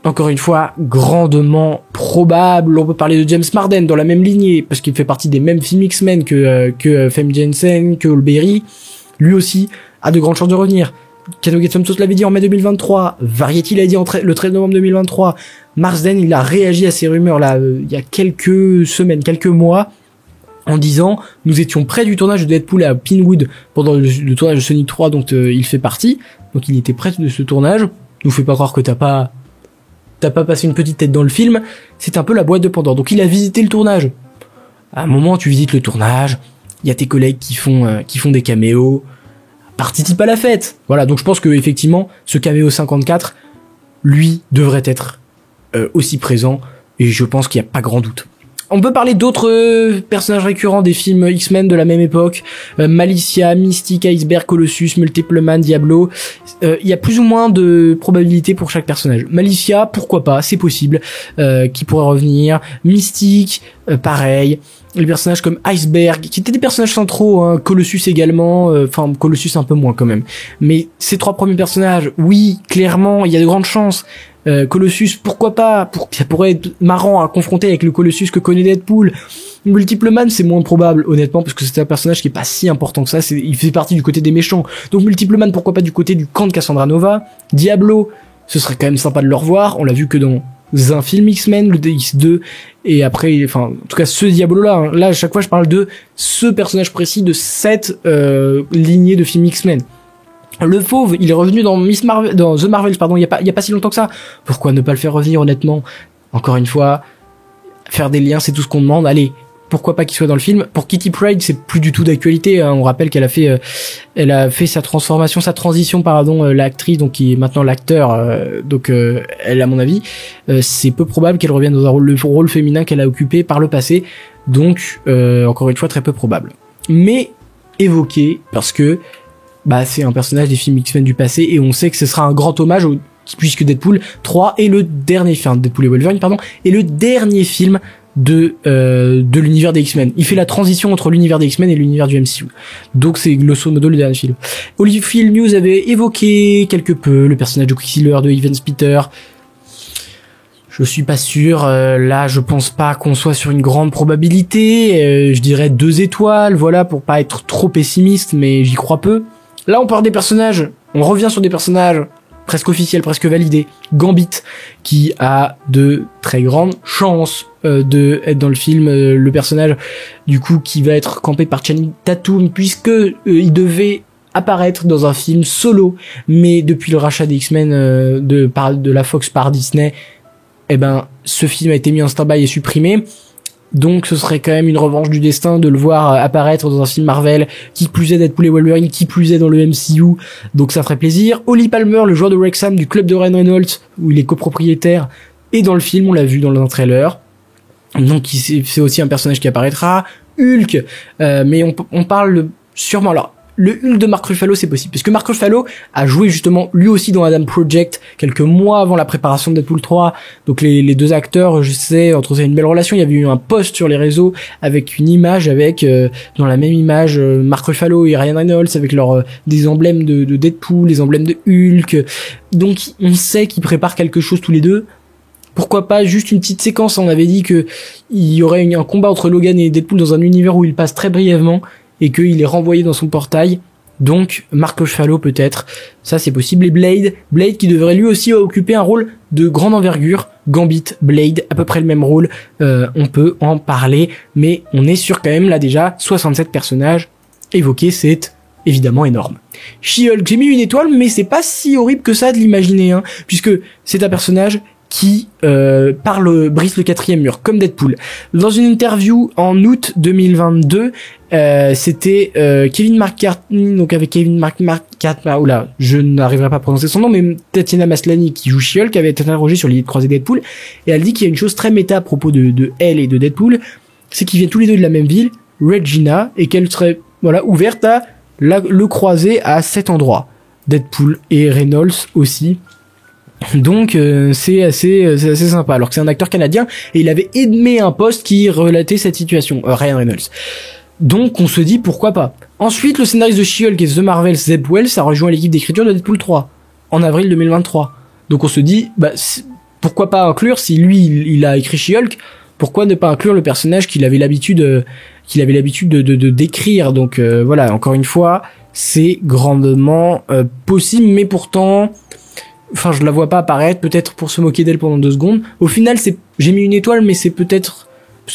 Encore une fois, grandement probable. On peut parler de James Marden dans la même lignée, parce qu'il fait partie des mêmes films X-Men que Femme Jensen, que Holberry. Lui aussi a de grandes chances de revenir. Kadoga Santos l'avait dit en mai 2023. Variety l'a dit le 13 novembre 2023. Marsden, il a réagi à ces rumeurs là il y a quelques semaines, quelques mois, en disant nous étions près du tournage de Deadpool à Pinewood pendant le tournage de Sonic 3, donc il fait partie, donc il était près de ce tournage. Nous fais pas croire que t'as pas passé une petite tête dans le film. C'est un peu la boîte de Pandore. Donc il a visité le tournage. À un moment tu visites le tournage, il y a tes collègues qui font des caméos, participe à la fête. Voilà, donc je pense que effectivement ce caméo 54, lui devrait être aussi présent, et je pense qu'il n'y a pas grand doute. On peut parler d'autres personnages récurrents des films X-Men de la même époque, Malicia, Mystique, Iceberg, Colossus, Multiple Man, Diablo. Il y a plus ou moins de probabilités pour chaque personnage. Malicia, pourquoi pas, c'est possible, qui pourrait revenir. Mystique, pareil. Les personnages comme Iceberg, qui étaient des personnages centraux, hein. Colossus également, enfin Colossus un peu moins quand même. Mais ces 3 premiers personnages, oui, clairement, il y a de grandes chances. Colossus, pourquoi pas, ça pourrait être marrant à confronter avec le Colossus que connaît Deadpool. Multiple Man, c'est moins probable, honnêtement, parce que c'est un personnage qui est pas si important que ça, il fait partie du côté des méchants. Donc Multiple Man, pourquoi pas du côté du camp de Cassandra Nova. Diablo, ce serait quand même sympa de le revoir, on l'a vu que dans un film X-Men, le DX2, et après, enfin, en tout cas, ce Diablo-là, hein. Là, à chaque fois, je parle de ce personnage précis de cette lignée de films X-Men. Le Fauve, il est revenu dans dans The Marvels, pardon, il y a pas si longtemps que ça. Pourquoi ne pas le faire revenir, honnêtement? Encore une fois, faire des liens, c'est tout ce qu'on demande. Allez, pourquoi pas qu'il soit dans le film? Pour Kitty Pryde, c'est plus du tout d'actualité, hein. On rappelle qu'elle a fait sa transition, l'actrice, donc qui est maintenant l'acteur, elle, à mon avis, c'est peu probable qu'elle revienne dans le rôle féminin qu'elle a occupé par le passé. Donc, encore une fois, très peu probable. Mais évoqué, parce que c'est un personnage des films X-Men du passé, et on sait que ce sera un grand hommage puisque Deadpool 3 est le dernier film, Deadpool et Wolverine, est le dernier film de l'univers des X-Men. Il fait la transition entre l'univers des X-Men et l'univers du MCU. Donc c'est grosso modo le dernier film. Olivier News avait évoqué quelque peu le personnage de Quicksilver de Evan Peter. Je suis pas sûr, là je pense pas qu'on soit sur une grande probabilité, je dirais 2 étoiles, voilà, pour pas être trop pessimiste, mais j'y crois peu. Là, on parle des personnages. On revient sur des personnages presque officiels, presque validés. Gambit, qui a de très grandes chances de être dans le film. Le personnage, du coup, qui va être campé par Channing Tatum, puisque il devait apparaître dans un film solo. Mais depuis le rachat des X-Men de la Fox par Disney, ce film a été mis en stand-by et supprimé. Donc ce serait quand même une revanche du destin de le voir apparaître dans un film Marvel, qui plus est Deadpool et Wolverine, qui plus est dans le MCU, donc ça ferait plaisir. Holly Palmer, le joueur de Wrexham du club de Ryan Reynolds, où il est copropriétaire, est dans le film, on l'a vu dans le trailer, donc c'est aussi un personnage qui apparaîtra. Hulk, mais on parle sûrement, alors le Hulk de Mark Ruffalo, c'est possible, parce que Mark Ruffalo a joué justement lui aussi dans Adam Project quelques mois avant la préparation de Deadpool 3. Donc les 2 acteurs, je sais, entre eux, une belle relation. Il y avait eu un post sur les réseaux avec une image avec dans la même image Mark Ruffalo et Ryan Reynolds avec des emblèmes de Deadpool, des emblèmes de Hulk. Donc on sait qu'ils préparent quelque chose tous les deux. Pourquoi pas juste une petite séquence? On avait dit que il y aurait un combat entre Logan et Deadpool dans un univers où il passe très brièvement, et qu'il est renvoyé dans son portail. Donc Mark Ruffalo peut-être, ça c'est possible. Et Blade qui devrait lui aussi occuper un rôle de grande envergure. Gambit, Blade, à peu près le même rôle, on peut en parler, mais on est sur quand même là déjà 67 personnages évoqués, c'est évidemment énorme. She-Hulk, j'ai mis une étoile, mais c'est pas si horrible que ça de l'imaginer, hein, puisque c'est un personnage qui brise le 4e mur, comme Deadpool. Dans une interview en août 2022, c'était Kevin McCartney, donc avec Kevin McCartney, oula, je n'arriverai pas à prononcer son nom, mais Tatiana Maslany, qui joue She-Hulk, avait été interrogée sur l'idée de croiser Deadpool, et elle dit qu'il y a une chose très méta à propos de elle et de Deadpool, c'est qu'ils viennent tous les deux de la même ville, Regina, et qu'elle serait, ouverte à le croiser à cet endroit. Deadpool et Reynolds aussi. Donc c'est assez sympa, alors que c'est un acteur canadien et il avait aimé un post qui relatait cette situation, Ryan Reynolds. Donc on se dit pourquoi pas. Ensuite, le scénariste de She-Hulk et The Marvels, Zeb Wells, a rejoint l'équipe d'écriture de Deadpool 3 en avril 2023. Donc on se dit pourquoi pas inclure, si lui il a écrit She-Hulk, pourquoi ne pas inclure le personnage qu'il avait l'habitude de décrire. Donc voilà, encore une fois, c'est grandement possible, mais pourtant je la vois pas apparaître, peut-être pour se moquer d'elle pendant 2 secondes. Au final, j'ai mis une étoile, mais c'est peut-être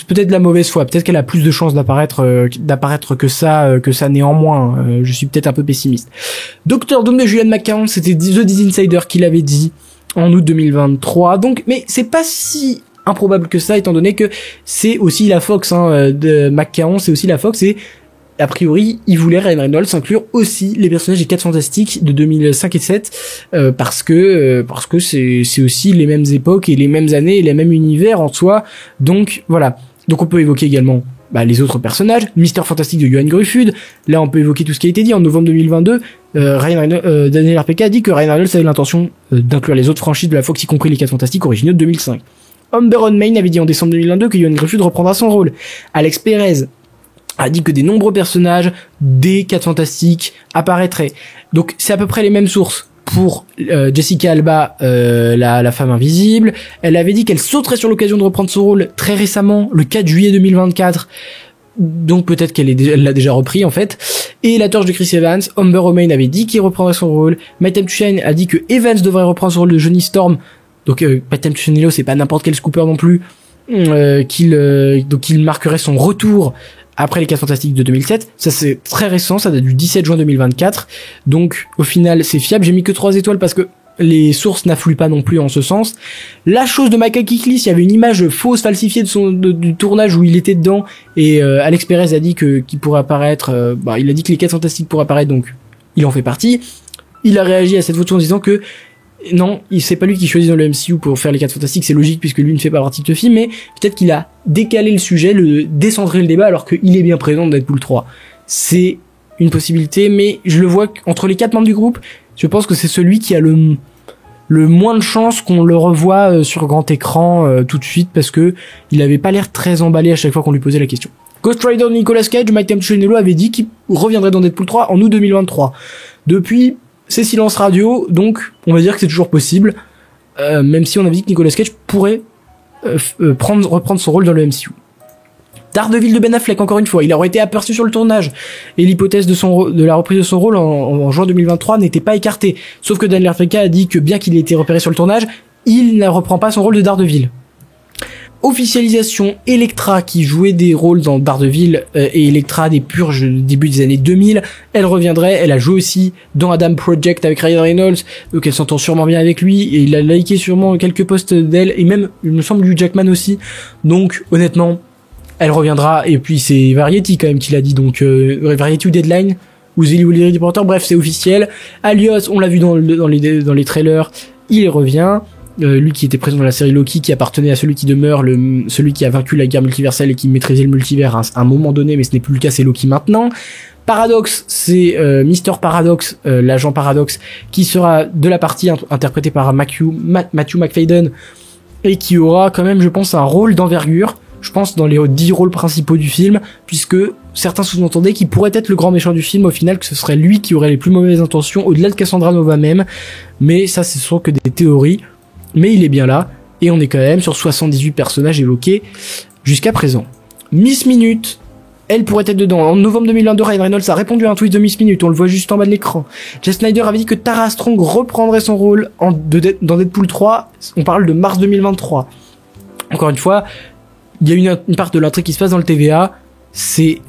de la mauvaise foi. Peut-être qu'elle a plus de chances d'apparaître que ça néanmoins. Je suis peut-être un peu pessimiste. Docteur Doom de Julian McCown, c'était The Disney Insider qui l'avait dit en août 2023. Donc, mais c'est pas si improbable que ça, étant donné que c'est aussi la Fox, de McCown, c'est aussi la Fox, et a priori, il voulait Ryan Reynolds inclure aussi les personnages des 4 Fantastiques de 2005 et 7 parce que c'est aussi les mêmes époques et les mêmes années et les mêmes univers en soi. Donc voilà. Donc on peut évoquer également les autres personnages, Mister Fantastique de Johan Gruffud. Là, on peut évoquer tout ce qui a été dit en novembre 2022. Daniel RPK a dit que Ryan Reynolds avait l'intention d'inclure les autres franchises de la Fox, y compris les 4 Fantastiques originaux de 2005. Humber Main avait dit en décembre 2022 que Johan Gruffud reprendra son rôle. Alex Perez a dit que des nombreux personnages des 4 Fantastiques apparaîtraient. Donc c'est à peu près les mêmes sources pour Jessica Alba, la femme invisible. Elle avait dit qu'elle sauterait sur l'occasion de reprendre son rôle très récemment, le 4 juillet 2024. Donc peut-être qu'elle l'a déjà repris en fait. Et la torche de Chris Evans, Humber O'Main avait dit qu'il reprendrait son rôle. My Time to Shine a dit que Evans devrait reprendre son rôle de Johnny Storm. Donc My Time to Shine, c'est pas n'importe quel scooper non plus. Qu'il marquerait son retour après les 4 Fantastiques de 2007. Ça c'est très récent, ça date du 17 juin 2024. Donc au final c'est fiable. J'ai mis que 3 étoiles parce que les sources n'affluent pas non plus en ce sens. La chose de Michael Chiklis, il y avait une image fausse falsifiée du tournage où il était dedans et Alex Perez a dit qu'il pourrait apparaître. Il a dit que les 4 Fantastiques pourraient apparaître, donc il en fait partie. Il a réagi à cette photo en disant que non, c'est pas lui qui choisit dans le MCU pour faire les 4 Fantastiques, c'est logique puisque lui ne fait pas partie de ce film, mais peut-être qu'il a décalé le sujet, décentré le débat alors qu'il est bien présent dans Deadpool 3. C'est une possibilité, mais je le vois entre les 4 membres du groupe, je pense que c'est celui qui a le moins de chance qu'on le revoie sur grand écran tout de suite parce que il avait pas l'air très emballé à chaque fois qu'on lui posait la question. Ghost Rider de Nicolas Cage, Mike Tempchenello avait dit qu'il reviendrait dans Deadpool 3 en août 2023. Depuis, c'est silence radio, donc on va dire que c'est toujours possible, même si on avait dit que Nicolas Cage pourrait reprendre son rôle dans le MCU. Daredevil de Ben Affleck, encore une fois, il aurait été aperçu sur le tournage, et l'hypothèse de la reprise de son rôle en juin 2023 n'était pas écartée, sauf que Daniel RPK a dit que bien qu'il ait été repéré sur le tournage, il ne reprend pas son rôle de Daredevil. Officialisation, Elektra qui jouait des rôles dans Daredevil et Elektra des purges début des années 2000, elle reviendrait, elle a joué aussi dans Adam Project avec Ryan Reynolds, donc elle s'entend sûrement bien avec lui et il a liké sûrement quelques posts d'elle et même il me semble du Jackman aussi, donc honnêtement elle reviendra. Et puis c'est Variety quand même qui l'a dit, donc Variety ou Deadline ou The Hollywood Reporter, bref c'est officiel. Alias, on l'a vu dans les trailers, il revient. Lui qui était présent dans la série Loki, qui appartenait à celui qui demeure, celui qui a vaincu la guerre multiverselle et qui maîtrisait le multivers à un moment donné, mais ce n'est plus le cas, c'est Loki maintenant. Paradox, c'est Mister Paradox, l'agent Paradox, qui sera de la partie interprété par Matthew McFadden, et qui aura quand même, je pense, un rôle d'envergure, je pense, dans les 10 rôles principaux du film, puisque certains sous-entendaient qu'il pourrait être le grand méchant du film, au final, que ce serait lui qui aurait les plus mauvaises intentions, au-delà de Cassandra Nova même, mais ça, ce sont que des théories. Mais il est bien là, et on est quand même sur 78 personnages évoqués jusqu'à présent. Miss Minute, elle pourrait être dedans. En novembre 2022, Ryan Reynolds a répondu à un tweet de Miss Minute, on le voit juste en bas de l'écran. Jess Snyder avait dit que Tara Strong reprendrait son rôle dans Deadpool 3, on parle de mars 2023. Encore une fois, il y a une part de l'intrigue qui se passe dans le TVA, c'est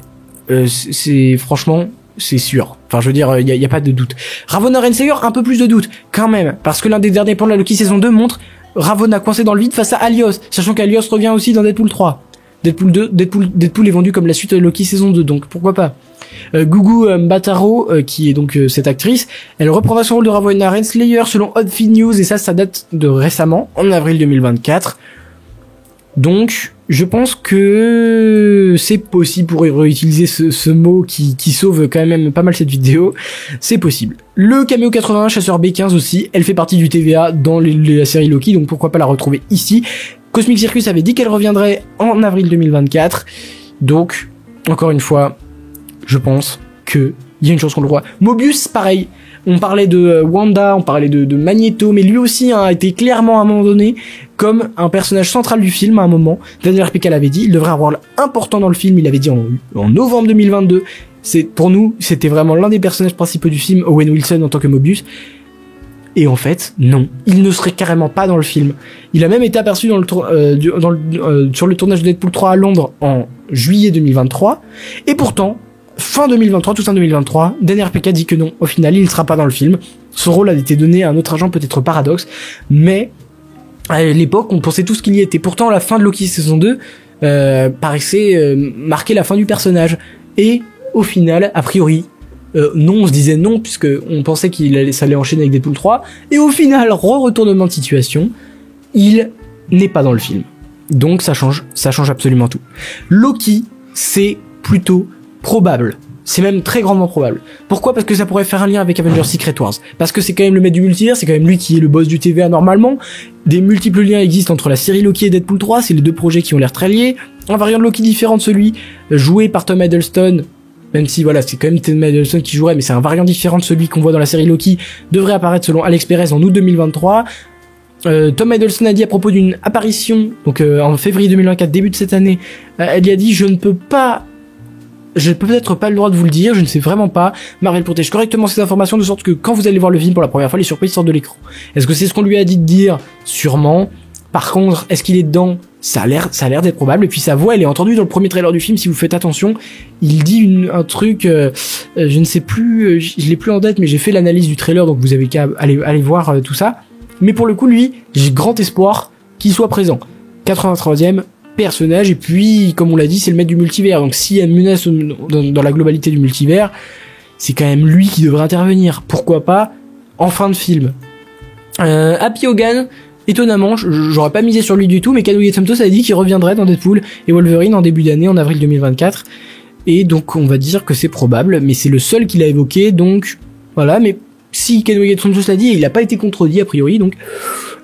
franchement... c'est sûr. Enfin, je veux dire, il y a pas de doute. Ravonna Renslayer, un peu plus de doute, quand même. Parce que l'un des derniers plans de la Loki saison 2 montre Ravonna coincée dans le vide face à Alios. Sachant qu'Alios revient aussi dans Deadpool 3. Deadpool est vendu comme la suite de Loki saison 2, donc pourquoi pas. Gugu Mbatha-Raw, qui est donc cette actrice, elle reprendra son rôle de Ravonna Renslayer selon Odd Feed News, et ça date de récemment, en avril 2024. Donc, je pense que c'est possible pour réutiliser ce mot qui sauve quand même pas mal cette vidéo. C'est possible. Le Cameo 81, Chasseur B15 aussi, elle fait partie du TVA dans la série Loki, donc pourquoi pas la retrouver ici. Cosmic Circus avait dit qu'elle reviendrait en avril 2024. Donc, encore une fois, je pense que il y a une chance qu'on le voit. Mobius, pareil. On parlait de Wanda, on parlait de Magneto, mais lui aussi a été clairement à un moment donné comme un personnage central du film à un moment. Daniel RPK l'avait dit, il devrait avoir un rôle important dans le film, il avait dit en novembre 2022. Pour nous, c'était vraiment l'un des personnages principaux du film, Owen Wilson en tant que Mobius. Et en fait, non, il ne serait carrément pas dans le film. Il a même été aperçu sur le tournage de Deadpool 3 à Londres en juillet 2023. Et pourtant, fin 2023, tout fin 2023, Daniel RPK dit que non, au final, il ne sera pas dans le film. Son rôle a été donné à un autre agent, peut-être Paradox, mais à l'époque, on pensait tous qu'il y était. Pourtant, la fin de Loki saison 2 paraissait marquer la fin du personnage. Et Au final, a priori, non, on se disait non, puisque on pensait ça allait enchaîner avec Deadpool 3, et au final, retournement de situation, il n'est pas dans le film. Donc ça change absolument tout. Loki, c'est plutôt probable. C'est même très grandement probable. Pourquoi ? Parce que ça pourrait faire un lien avec Avengers Secret Wars. Parce que c'est quand même le maître du multivers, c'est quand même lui qui est le boss du TVA normalement. Des multiples liens existent entre la série Loki et Deadpool 3, c'est les deux projets qui ont l'air très liés. Un variant de Loki différent de celui joué par Tom Hiddleston, même si voilà, c'est quand même Tom Hiddleston qui jouerait, mais c'est un variant différent de celui qu'on voit dans la série Loki, devrait apparaître selon Alex Perez en août 2023. Tom Hiddleston a dit à propos d'une apparition, donc en février 2024, début de cette année, elle y a dit « Je peux peut-être pas le droit de vous le dire, je ne sais vraiment pas. Marvel protège correctement ces informations de sorte que quand vous allez voir le film pour la première fois, les surprises sortent de l'écran. » Est-ce que c'est ce qu'on lui a dit de dire ? Sûrement. Par contre, est-ce qu'il est dedans ? Ça a l'air d'être probable. Et puis sa voix, elle est entendue dans le premier trailer du film, si vous faites attention. Il dit un truc, je ne sais plus, je l'ai plus en tête, mais j'ai fait l'analyse du trailer, donc vous avez qu'à aller voir tout ça. Mais pour le coup, lui, j'ai grand espoir qu'il soit présent. 83e personnage, et puis, comme on l'a dit, c'est le maître du multivers. Donc s'il y a une menace dans la globalité du multivers, c'est quand même lui qui devrait intervenir. Pourquoi pas en fin de film. Happy Hogan, étonnamment, j'aurais pas misé sur lui du tout, mais Kazuya Santos a dit qu'il reviendrait dans Deadpool et Wolverine en début d'année, en avril 2024. Et donc on va dire que c'est probable, mais c'est le seul qu'il a évoqué, donc voilà. Mais si Kazuya Santos l'a dit, il a pas été contredit a priori, donc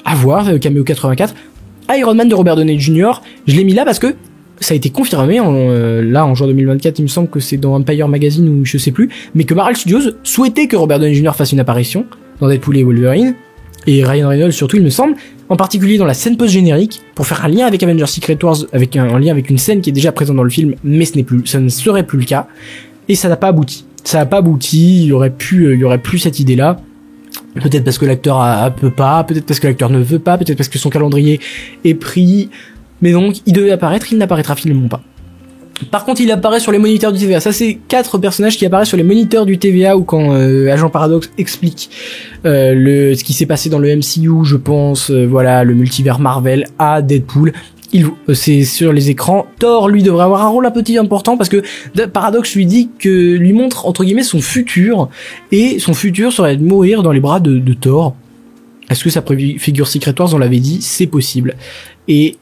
à voir. Cameo 84. Iron Man de Robert Downey Jr., je l'ai mis là parce que ça a été confirmé en juin 2024, il me semble que c'est dans Empire Magazine ou je sais plus, mais que Marvel Studios souhaitait que Robert Downey Jr. fasse une apparition dans Deadpool et Wolverine, et Ryan Reynolds surtout il me semble, en particulier dans la scène post-générique, pour faire un lien avec Avengers Secret Wars, avec un lien avec une scène qui est déjà présente dans le film, mais ça ne serait plus le cas, et ça n'a pas abouti. Il y aurait plus cette idée-là. Peut-être parce que l'acteur peut pas, peut-être parce que l'acteur ne veut pas, peut-être parce que son calendrier est pris. Mais donc, il devait apparaître, il n'apparaîtra finalement pas. Par contre, il apparaît sur les moniteurs du TVA. Ça, c'est 4 personnages qui apparaissent sur les moniteurs du TVA ou quand Agent Paradox explique ce qui s'est passé dans le MCU, je pense, voilà, le multivers Marvel à Deadpool. C'est sur les écrans. Thor, lui, devrait avoir un rôle un petit important parce que Paradox lui montre, entre guillemets, son futur. Et son futur serait de mourir dans les bras de Thor. Est-ce que ça préfigure Secret Wars? On l'avait dit, c'est possible. Et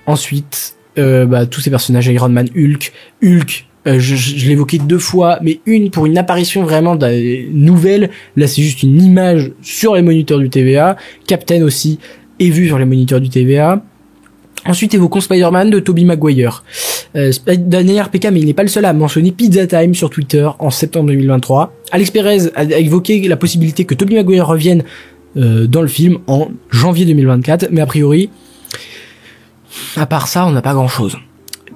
ensuite, tous ces personnages, Iron Man, Hulk, je l'évoquais 2 fois, mais une pour une apparition vraiment nouvelle. Là, c'est juste une image sur les moniteurs du TVA. Captain aussi est vu sur les moniteurs du TVA. Ensuite, évoquons Spider-Man de Tobey Maguire. Daniel RPK, mais il n'est pas le seul à mentionner Pizza Time sur Twitter en septembre 2023. Alex Perez a évoqué la possibilité que Tobey Maguire revienne dans le film en janvier 2024, mais a priori, à part ça, on n'a pas grand-chose.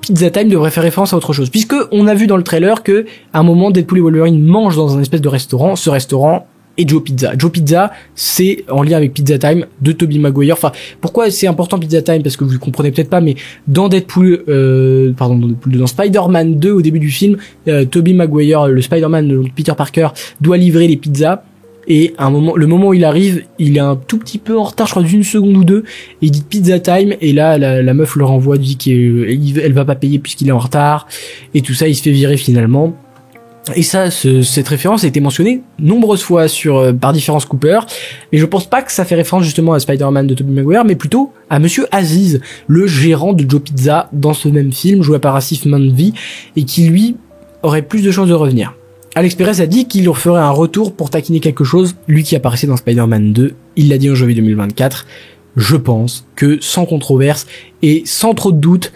Pizza Time devrait faire référence à autre chose, puisque on a vu dans le trailer que à un moment, Deadpool et Wolverine mangent dans un espèce de restaurant. Ce restaurant et Joe Pizza. Joe Pizza, c'est en lien avec Pizza Time de Tobey Maguire. Enfin, pourquoi c'est important Pizza Time? Parce que vous comprenez peut-être pas, mais dans dans Spider-Man 2, au début du film, Tobey Maguire, le Spider-Man de Peter Parker, doit livrer les pizzas. Et le moment où il arrive, il est un tout petit peu en retard, je crois d'une seconde ou deux, et il dit Pizza Time, et là, la meuf le renvoie, dit qu'elle va pas payer puisqu'il est en retard, et tout ça, il se fait virer finalement. Et ça, cette référence a été mentionnée nombreuses fois par différents scoopers, mais je pense pas que ça fait référence justement à Spider-Man de Tobey Maguire, mais plutôt à Monsieur Aziz, le gérant de Joe Pizza dans ce même film, joué par Asif Manvi, et qui lui aurait plus de chances de revenir. Alex Perez a dit qu'il ferait un retour pour taquiner quelque chose, lui qui apparaissait dans Spider-Man 2, il l'a dit en janvier 2024. Je pense que sans controverse et sans trop de doute,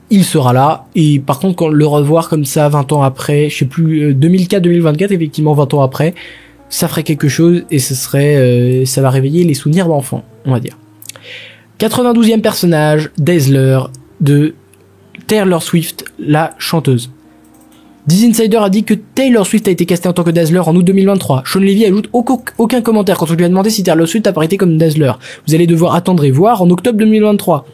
il sera là. Et par contre, quand le revoir comme ça 20 ans après, je sais plus, 2004-2024, effectivement 20 ans après, ça ferait quelque chose et ça va réveiller les souvenirs d'enfants, on va dire. 92e personnage, Dazzler de Taylor Swift, la chanteuse. Diz Insider a dit que Taylor Swift a été castée en tant que Dazzler en août 2023. Sean Levy ajoute aucun commentaire quand on lui a demandé si Taylor Swift apparaîtait comme Dazzler. Vous allez devoir attendre et voir en octobre 2023.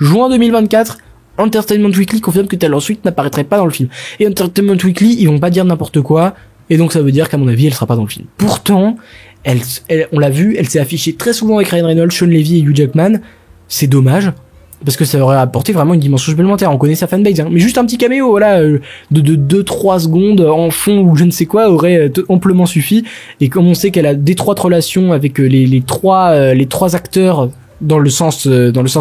Juin 2024, Entertainment Weekly confirme que Taylor Swift n'apparaîtrait pas dans le film. Et Entertainment Weekly, ils vont pas dire n'importe quoi, et donc ça veut dire qu'à mon avis, elle sera pas dans le film. Pourtant, on l'a vu, elle s'est affichée très souvent avec Ryan Reynolds, Sean Levy et Hugh Jackman. C'est dommage. parce que ça aurait apporté vraiment une dimension supplémentaire. On connaît sa fanbase, hein. Mais juste un petit caméo, voilà, de 2-3 secondes en fond ou je ne sais quoi aurait amplement suffi. Et comme on sait qu'elle a d'étroites relations avec les trois acteurs dans le sens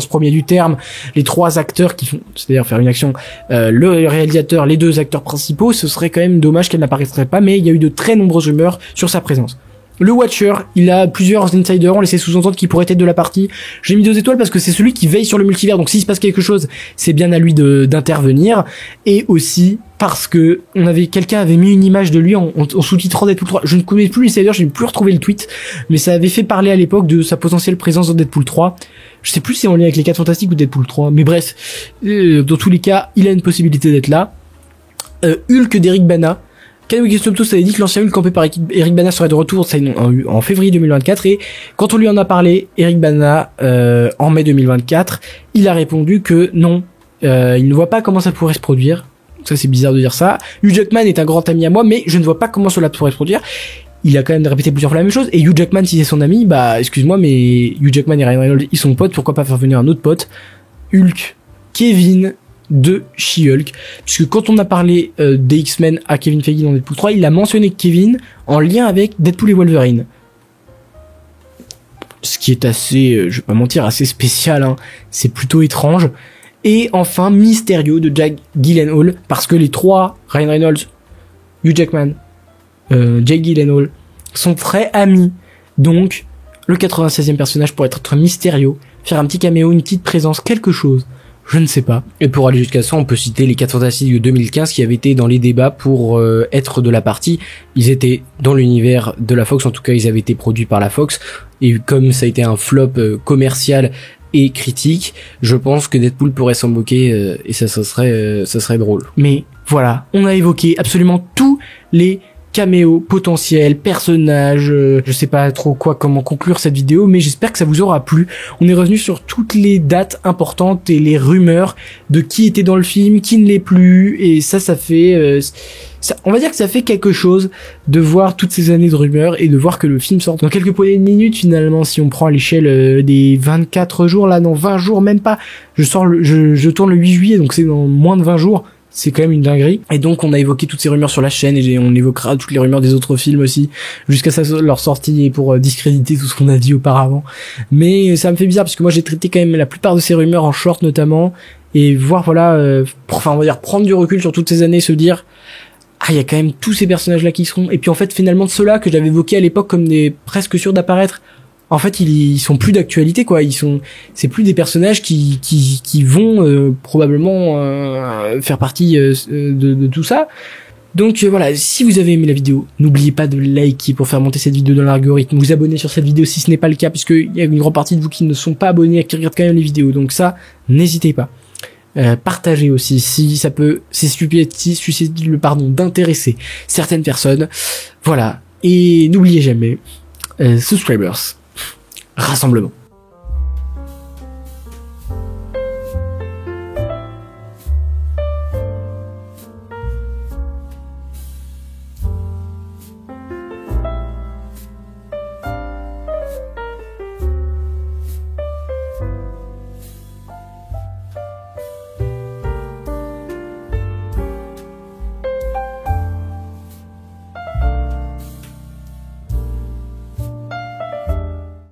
premier du terme, les trois acteurs qui font, c'est-à-dire faire une action, le réalisateur, les deux acteurs principaux, ce serait quand même dommage qu'elle n'apparaîtrait pas. Mais il y a eu de très nombreuses rumeurs sur sa présence. Le Watcher, il a plusieurs insiders, on laissait sous-entendre qu'il pourrait être de la partie. J'ai mis 2 étoiles parce que c'est celui qui veille sur le multivers, donc s'il se passe quelque chose, c'est bien à lui d'intervenir. Et aussi parce que quelqu'un avait mis une image de lui en sous-titrant Deadpool 3. Je ne connais plus l'insider, je n'ai plus retrouvé le tweet, mais ça avait fait parler à l'époque de sa potentielle présence dans Deadpool 3. Je sais plus si c'est en lien avec les 4 Fantastiques ou Deadpool 3, mais bref, dans tous les cas, il a une possibilité d'être là. Hulk d'Eric Bana. Kanoui Gestomtos avait dit que l'ancien Hulk campé par Eric Bana serait de retour en février 2024, et quand on lui en a parlé, Eric Bana, en mai 2024, il a répondu que non, il ne voit pas comment ça pourrait se produire. Ça, c'est bizarre de dire ça. Hugh Jackman est un grand ami à moi, mais je ne vois pas comment cela pourrait se produire. Il a quand même répété plusieurs fois la même chose, et Hugh Jackman, si c'est son ami, bah, excuse-moi, mais Hugh Jackman et Ryan Reynolds, ils sont potes, pourquoi pas faire venir un autre pote? Hulk, Kevin, de She-Hulk, puisque quand on a parlé des X-Men à Kevin Feige dans Deadpool 3, il a mentionné Kevin en lien avec Deadpool et Wolverine, ce qui est assez, je vais pas mentir, assez spécial, hein. C'est plutôt étrange. Et enfin Mysterio de Jake Gyllenhaal, parce que les trois, Ryan Reynolds, Hugh Jackman, Jake Gyllenhaal, sont très amis, donc le 96e personnage pourrait être Mysterio, faire un petit caméo, une petite présence, quelque chose. Je ne sais pas. Et pour aller jusqu'à ça, on peut citer les 4 Fantastiques de 2015 qui avaient été dans les débats pour être de la partie. Ils étaient dans l'univers de la Fox, en tout cas ils avaient été produits par la Fox. Et comme ça a été un flop commercial et critique, je pense que Deadpool pourrait s'en moquer et ça serait drôle. Mais voilà, on a évoqué absolument tous les caméo potentiel, personnage, je sais pas trop comment conclure cette vidéo, mais j'espère que ça vous aura plu. On est revenu sur toutes les dates importantes et les rumeurs de qui était dans le film, qui ne l'est plus, et ça fait, on va dire que ça fait quelque chose de voir toutes ces années de rumeurs et de voir que le film sort dans quelques poignées de minutes finalement, si on prend à l'échelle des 24 jours, là, non, 20 jours, même pas. Je tourne le 8 juillet, donc c'est dans moins de 20 jours. C'est quand même une dinguerie. Et donc on a évoqué toutes ces rumeurs sur la chaîne et on évoquera toutes les rumeurs des autres films aussi jusqu'à leur sortie et pour discréditer tout ce qu'on a dit auparavant. Mais ça me fait bizarre parce que moi j'ai traité quand même la plupart de ces rumeurs en short notamment, et voir voilà, on va dire prendre du recul sur toutes ces années, se dire ah, il y a quand même tous ces personnages là qui seront, et puis en fait finalement ceux-là que j'avais évoqués à l'époque comme des presque sûrs d'apparaître, en fait ils sont plus d'actualité quoi, c'est plus des personnages qui vont probablement faire partie de tout ça. Donc voilà, si vous avez aimé la vidéo, n'oubliez pas de liker pour faire monter cette vidéo dans l'algorithme, vous abonner sur cette vidéo si ce n'est pas le cas, puisque il y a une grande partie de vous qui ne sont pas abonnés et qui regardent quand même les vidéos, donc ça, n'hésitez pas. Partagez aussi si ça peut, c'est susceptible d'intéresser certaines personnes. Voilà, et n'oubliez jamais, subscribers, rassemblement.